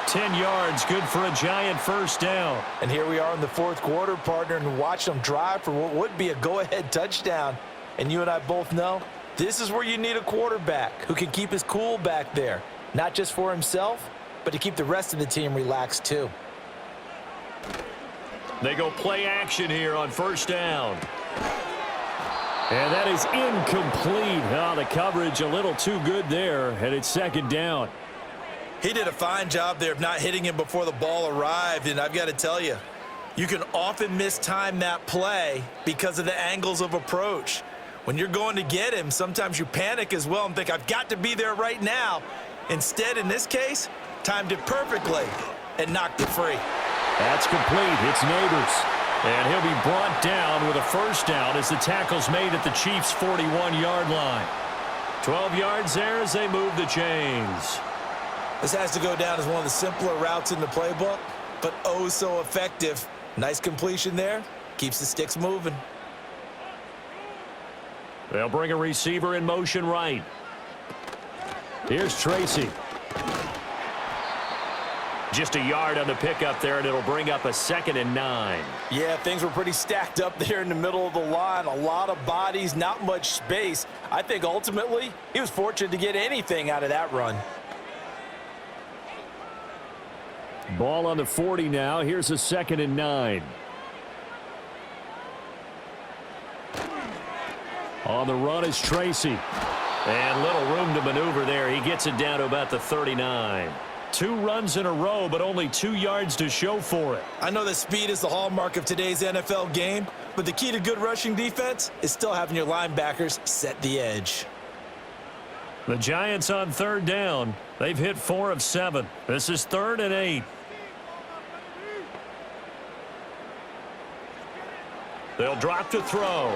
[SPEAKER 4] 10 yards, good for a Giant first down.
[SPEAKER 3] And here we are in the fourth quarter, partner, and watch them drive for what would be a go-ahead touchdown. And you and I both know this is where you need a quarterback who can keep his cool back there, not just for himself, but to keep the rest of the team relaxed too.
[SPEAKER 4] They go play action here on first down.
[SPEAKER 2] And that is incomplete. Oh, the coverage a little too good there, and it's 2nd down.
[SPEAKER 3] He did a fine job there of not hitting him before the ball arrived, and I've got to tell you, you can often mistime that play because of the angles of approach. When you're going to get him, sometimes you panic as well and think, I've got to be there right now. Instead, in this case, timed it perfectly and knocked it free.
[SPEAKER 2] That's complete. It's Neighbors. And he'll be brought down with a first down as the tackle's made at the Chiefs' 41-yard line. 12 yards there as they move the chains.
[SPEAKER 3] This has to go down as one of the simpler routes in the playbook, but oh so effective. Nice completion there. Keeps the sticks moving.
[SPEAKER 4] They'll bring a receiver in motion right.
[SPEAKER 2] Here's Tracy.
[SPEAKER 4] Just a yard on the pickup there, and it'll bring up a 2nd and 9.
[SPEAKER 3] Yeah, things were pretty stacked up there in the middle of the line. A lot of bodies, not much space. I think ultimately he was fortunate to get anything out of that run.
[SPEAKER 2] Ball on the 40 now. Here's a 2nd and 9. On the run is Tracy.
[SPEAKER 4] And little room to maneuver there. He gets it down to about the 39.
[SPEAKER 2] 2 runs in a row, but only 2 yards to show for it.
[SPEAKER 3] I know that speed is the hallmark of today's NFL game, but the key to good rushing defense is still having your linebackers set the edge.
[SPEAKER 2] The Giants on 3rd down. They've hit 4 of 7. This is 3rd and 8.
[SPEAKER 4] They'll drop to throw.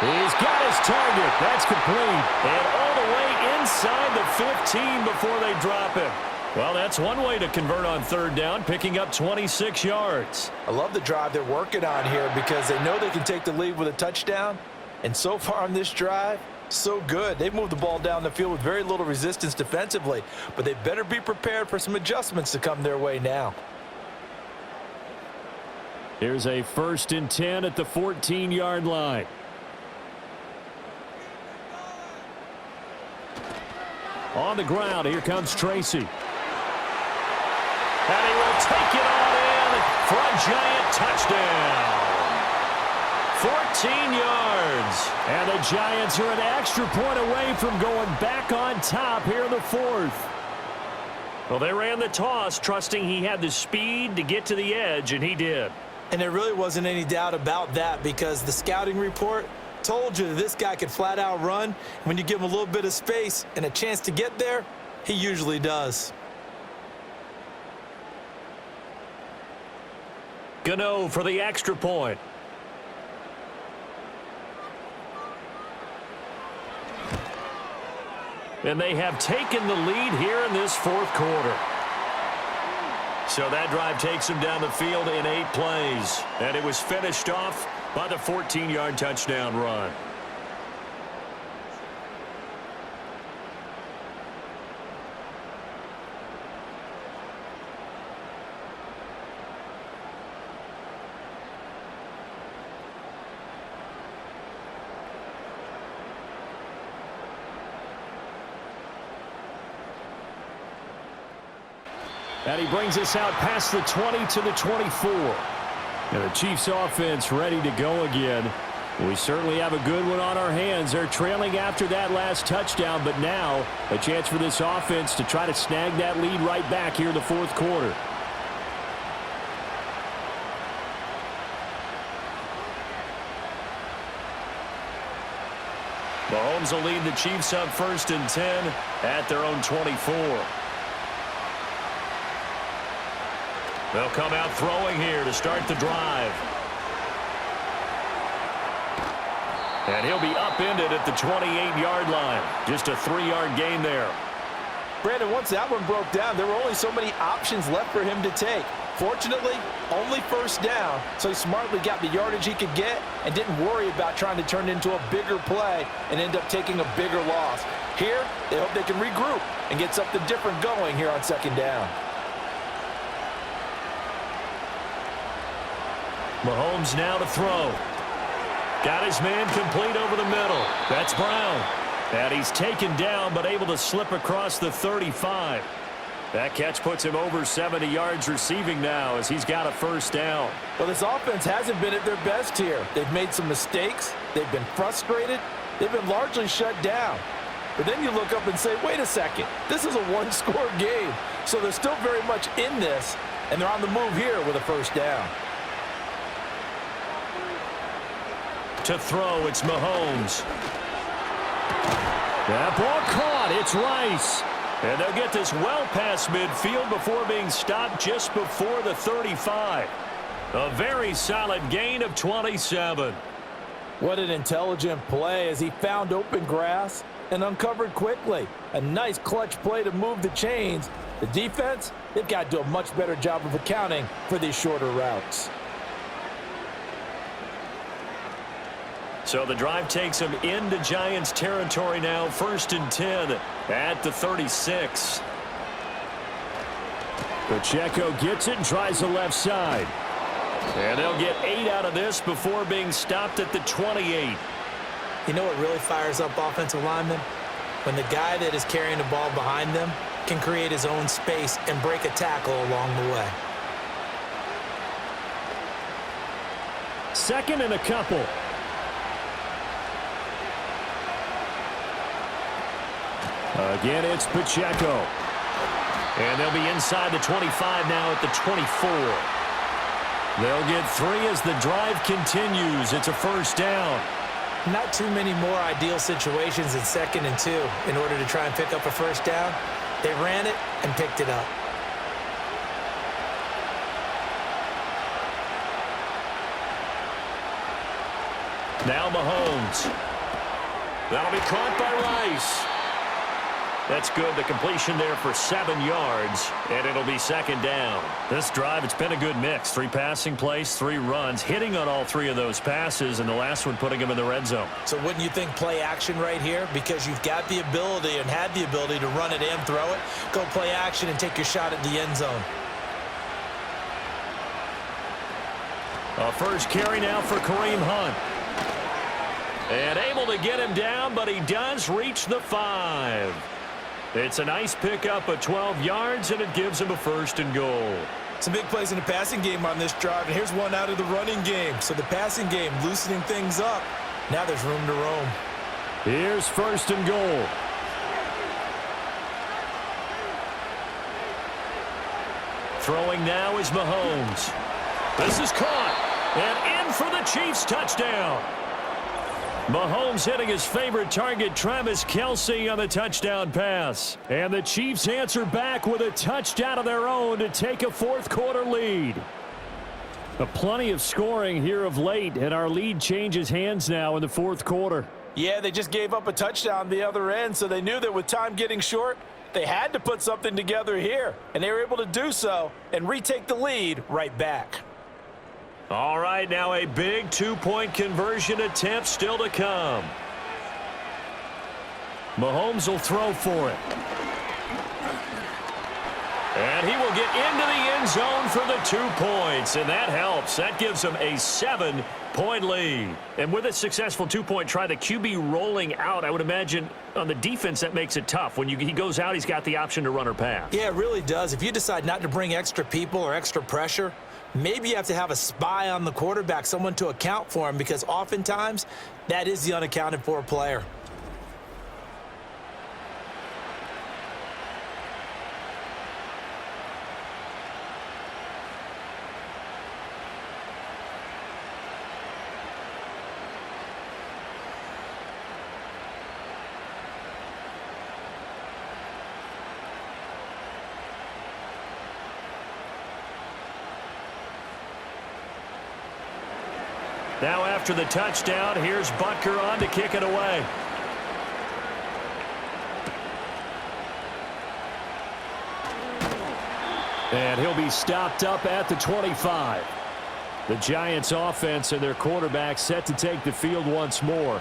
[SPEAKER 2] He's got his target. That's complete.
[SPEAKER 4] And all the way inside the 15 before they drop him.
[SPEAKER 2] Well, that's one way to convert on 3rd down, picking up 26 yards.
[SPEAKER 3] I love the drive they're working on here because they know they can take the lead with a touchdown. And so far on this drive, so good. They've moved the ball down the field with very little resistance defensively, but they better be prepared for some adjustments to come their way now.
[SPEAKER 2] Here's a 1st and 10 at the 14-yard line. On the ground, here comes Tracy.
[SPEAKER 4] And he will take it on in for a Giant touchdown. 14 yards.
[SPEAKER 2] And the Giants are an extra point away from going back on top here in the fourth.
[SPEAKER 4] Well, they ran the toss, trusting he had the speed to get to the edge, and he did.
[SPEAKER 3] And there really wasn't any doubt about that because the scouting report told you that this guy could flat out run. When you give him a little bit of space and a chance to get there, he usually does.
[SPEAKER 4] Gano for the extra point. And they have taken the lead here in this fourth quarter. So that drive takes them down the field in 8 plays. And it was finished off by the 14-yard touchdown run.
[SPEAKER 2] And he brings us out past the 20 to the 24. And the Chiefs offense ready to go again. We certainly have a good one on our hands. They're trailing after that last touchdown, but now a chance for this offense to try to snag that lead right back here in the fourth quarter.
[SPEAKER 4] Mahomes will lead the Chiefs up 1st and 10 at their own 24. They'll come out throwing here to start the drive. And he'll be upended at the 28-yard line. Just a 3-yard gain there.
[SPEAKER 3] Brandon, once that one broke down, there were only so many options left for him to take. Fortunately, only first down, so he smartly got the yardage he could get and didn't worry about trying to turn it into a bigger play and end up taking a bigger loss. Here, they hope they can regroup and get something different going here on 2nd down.
[SPEAKER 4] Mahomes now to throw. Got his man complete over the middle. That's Brown. And he's taken down but able to slip across the 35. That catch puts him over 70 yards receiving now as he's got a 1st down.
[SPEAKER 3] Well, this offense hasn't been at their best here. They've made some mistakes. They've been frustrated. They've been largely shut down. But then you look up and say, wait a second, this is a one-score game. So they're still very much in this, and they're on the move here with a 1st down.
[SPEAKER 4] To throw, it's Mahomes.
[SPEAKER 2] That ball caught. It's Rice.
[SPEAKER 4] And they'll get this well past midfield before being stopped just before the 35. A very solid gain of 27.
[SPEAKER 3] What an intelligent play as he found open grass and uncovered quickly. A nice clutch play to move the chains. The defense, they've got to do a much better job of accounting for these shorter routes.
[SPEAKER 4] So the drive takes him into Giants territory now. 1st and 10 at the 36.
[SPEAKER 2] Pacheco gets it and tries the left side.
[SPEAKER 4] And they'll get 8 out of this before being stopped at the 28.
[SPEAKER 3] You know what really fires up offensive linemen? When the guy that is carrying the ball behind them can create his own space and break a tackle along the way.
[SPEAKER 2] 2nd and a couple. Again, it's Pacheco.
[SPEAKER 4] And they'll be inside the 25 now at the 24. They'll get 3 as the drive continues. It's a 1st down.
[SPEAKER 3] Not too many more ideal situations in 2nd and 2 in order to try and pick up a 1st down. They ran it and picked it up.
[SPEAKER 4] Now Mahomes. That'll be caught by Rice. That's good. The completion there for 7 yards, and it'll be 2nd down. This drive, it's been a good mix. 3 passing plays, 3 runs, hitting on all 3 of those passes, and the last one putting him in the red zone.
[SPEAKER 3] So wouldn't you think play action right here? Because you've got the ability and had the ability to run it and throw it. Go play action and take your shot at the end zone.
[SPEAKER 4] A first carry now for Kareem Hunt. And able to get him down, but he does reach the 5. It's a nice pickup of 12 yards, and it gives him a 1st and goal.
[SPEAKER 3] Some big plays in the passing game on this drive, and here's one out of the running game. So the passing game loosening things up. Now there's room to roam.
[SPEAKER 2] Here's 1st and goal.
[SPEAKER 4] Throwing now is Mahomes. This is caught. And in for the Chiefs touchdown. Mahomes hitting his favorite target, Travis Kelce, on the touchdown pass. And the Chiefs answer back with a touchdown of their own to take a 4th quarter lead. Plenty of scoring here of late, and our lead changes hands now in the 4th quarter.
[SPEAKER 3] Yeah, they just gave up a touchdown the other end, so they knew that with time getting short, they had to put something together here. And they were able to do so and retake the lead right back.
[SPEAKER 4] All right, now a big 2-point conversion attempt still to come. Mahomes will throw for it. And he will get into the end zone for the 2 points, and that helps. That gives him a 7-point lead. And with a successful 2-point try, the QB rolling out, I would imagine on the defense that makes it tough. When he goes out, he's got the option to run or pass.
[SPEAKER 3] Yeah, it really does. If you decide not to bring extra people or extra pressure, maybe you have to have a spy on the quarterback, someone to account for him, because oftentimes that is the unaccounted for player.
[SPEAKER 4] Now after the touchdown, here's Butker on to kick it away.
[SPEAKER 2] And he'll be stopped up at the 25. The Giants offense and their quarterback set to take the field once more.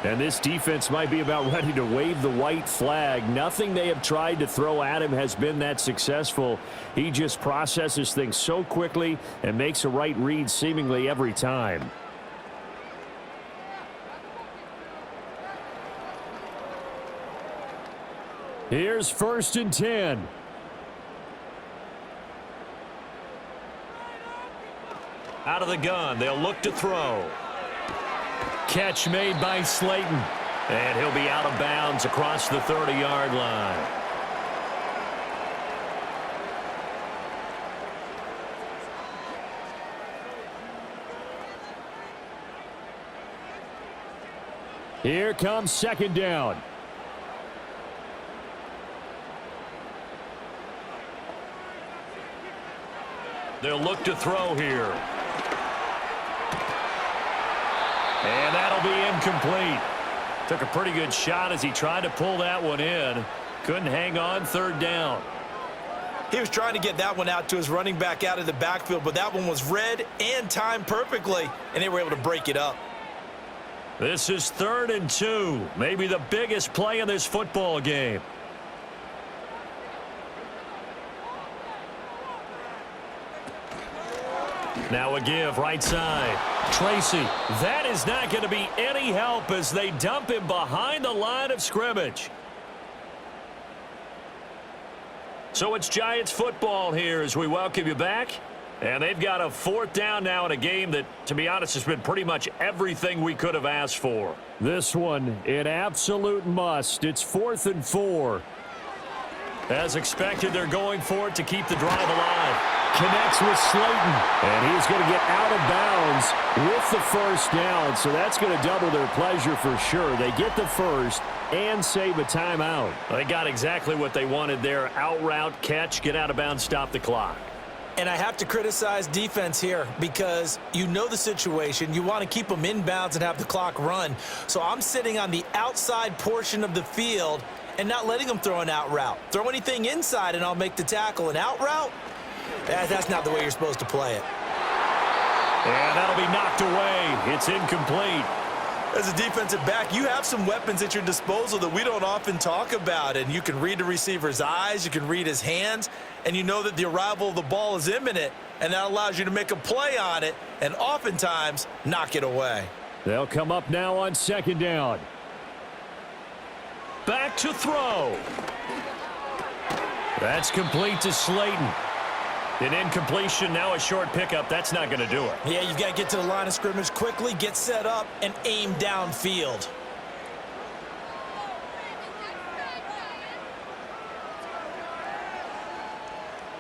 [SPEAKER 2] And this defense might be about ready to wave the white flag. Nothing they have tried to throw at him has been that successful. He just processes things so quickly and makes a right read seemingly every time. Here's 1st and 10.
[SPEAKER 4] Out of the gun, they'll look to throw.
[SPEAKER 2] Catch made by Slayton.
[SPEAKER 4] And he'll be out of bounds across the 30-yard line.
[SPEAKER 2] Here comes 2nd down.
[SPEAKER 4] They'll look to throw here. And that'll be incomplete. Took a pretty good shot as he tried to pull that one in. Couldn't hang on. 3rd down.
[SPEAKER 3] He was trying to get that one out to his running back out of the backfield, but that one was read and timed perfectly, and they were able to break it up.
[SPEAKER 4] This is 3rd and 2. Maybe the biggest play in this football game. Now a give right side. Tracy. That is not going to be any help as they dump him behind the line of scrimmage. So it's Giants football here as we welcome you back. And they've got a 4th down now in a game that, to be honest, has been pretty much everything we could have asked for.
[SPEAKER 2] This one, an absolute must. It's 4th and 4.
[SPEAKER 4] As expected, they're going for it to keep the drive alive.
[SPEAKER 2] Connects with Slayton, and he's going to get out of bounds with the 1st down, so that's going to double their pleasure for sure. They get the 1st and save a timeout.
[SPEAKER 4] They got exactly what they wanted there. Out route, catch, get out of bounds, stop the clock.
[SPEAKER 3] And I have to criticize defense here because you know the situation. You want to keep them inbounds and have the clock run. So I'm sitting on the outside portion of the field and not letting them throw an out route. Throw anything inside and I'll make the tackle. An out route? That's not the way you're supposed to play it.
[SPEAKER 4] And that'll be knocked away. It's incomplete.
[SPEAKER 3] As a defensive back, you have some weapons at your disposal that we don't often talk about. And you can read the receiver's eyes, you can read his hands, and you know that the arrival of the ball is imminent, and that allows you to make a play on it and oftentimes knock it away.
[SPEAKER 2] They'll come up now on 2nd down.
[SPEAKER 4] Back to throw. That's complete to Slayton. An incompletion, now a short pickup. That's not going to do it.
[SPEAKER 3] Yeah, you've got to get to the line of scrimmage quickly, get set up, and aim downfield.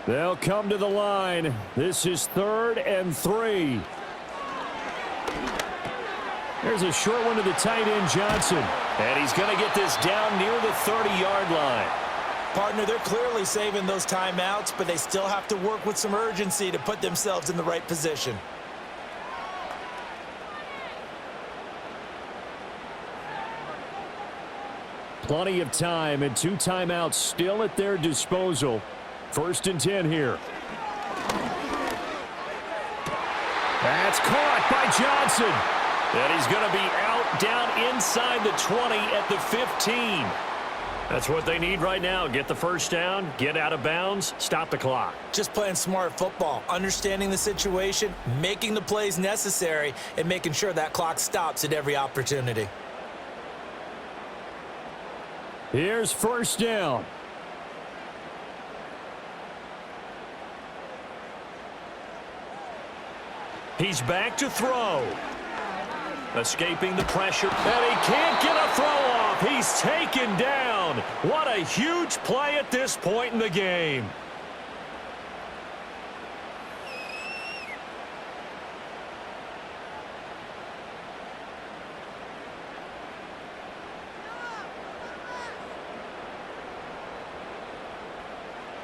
[SPEAKER 2] They'll come to the line. This is 3rd and 3. There's a short one to the tight end, Jaxson.
[SPEAKER 4] And he's going to get this down near the 30-yard line.
[SPEAKER 3] Partner, they're clearly saving those timeouts, but they still have to work with some urgency to put themselves in the right position.
[SPEAKER 2] Plenty of time and 2 timeouts still at their disposal. 1st and 10 here. That's caught by Jaxson.
[SPEAKER 4] And he's going to be out down inside the 20 at the 15. That's what they need right now. Get the first down, get out of bounds, stop the clock.
[SPEAKER 3] Just playing smart football, understanding the situation, making the plays necessary, and making sure that clock stops at every opportunity.
[SPEAKER 2] Here's 1st down.
[SPEAKER 4] He's back to throw. Escaping the pressure, and he can't get a throw off. He's taken down. What a huge play at this point in the game.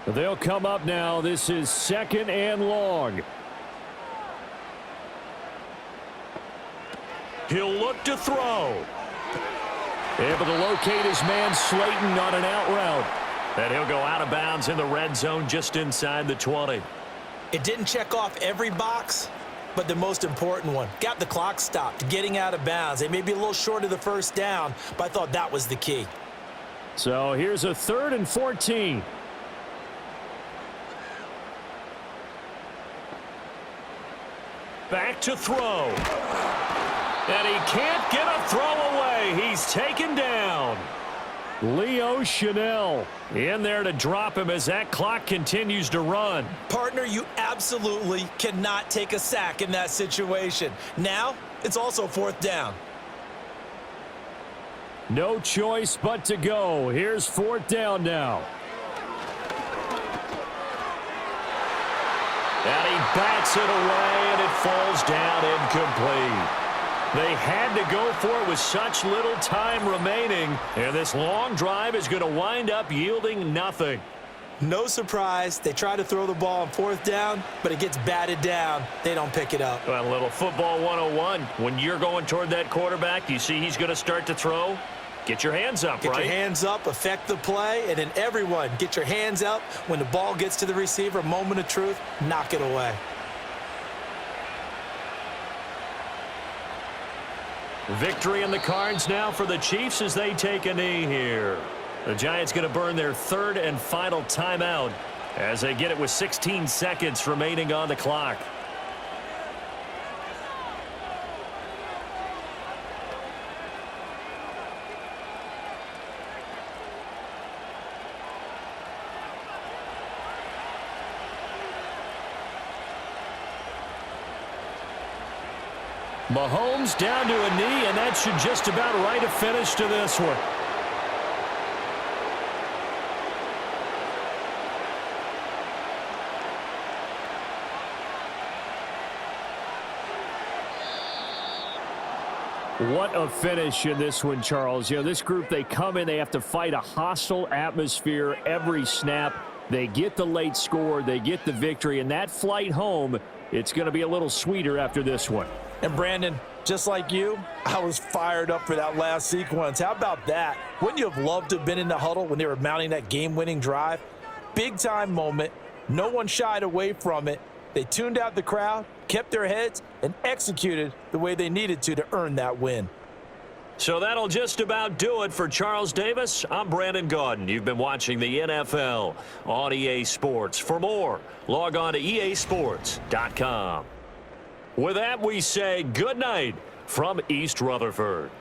[SPEAKER 2] They'll come up now. This is 2nd and long.
[SPEAKER 4] He'll look to throw.
[SPEAKER 2] Able to locate his man Slayton on an out route.
[SPEAKER 4] And he'll go out of bounds in the red zone just inside the 20.
[SPEAKER 3] It didn't check off every box, but the most important one. Got the clock stopped, getting out of bounds. They may be a little short of the first down, but I thought that was the key.
[SPEAKER 2] So here's a 3rd and 14.
[SPEAKER 4] Back to throw. And he can't get a throw away. He's taken down.
[SPEAKER 2] Leo Chanel
[SPEAKER 4] in there to drop him as that clock continues to run.
[SPEAKER 3] Partner, you absolutely cannot take a sack in that situation. Now, it's also 4th down.
[SPEAKER 2] No choice but to go. Here's 4th down now.
[SPEAKER 4] And he bats it away, and it falls down incomplete. They had to go for it with such little time remaining, and this long drive is going to wind up yielding nothing.
[SPEAKER 3] No surprise. They try to throw the ball on 4th down, but it gets batted down. They don't pick it up.
[SPEAKER 4] Well, a little football 101. When you're going toward that quarterback, you see he's going to start to throw. Get your hands up, right?
[SPEAKER 3] Get your hands up, affect the play, and then everyone get your hands up. When the ball gets to the receiver, moment of truth, knock it away.
[SPEAKER 4] Victory in the cards now for the Chiefs as they take a knee here. The Giants going to burn their 3rd and final timeout as they get it with 16 seconds remaining on the clock.
[SPEAKER 2] Mahomes down to a knee, and that should just about write a finish to this one. What a finish in this one, Charles. You know, this group, they come in, they have to fight a hostile atmosphere every snap. They get the late score, they get the victory, and that flight home, it's going to be a little sweeter after this one.
[SPEAKER 3] And Brandon, just like you, I was fired up for that last sequence. How about that? Wouldn't you have loved to have been in the huddle when they were mounting that game-winning drive? Big-time moment. No one shied away from it. They tuned out the crowd, kept their heads, and executed the way they needed to earn that win.
[SPEAKER 4] So that'll just about do it for Charles Davis. I'm Brandon Gaudin. You've been watching the NFL on EA Sports. For more, log on to easports.com. With that, we say good night from East Rutherford.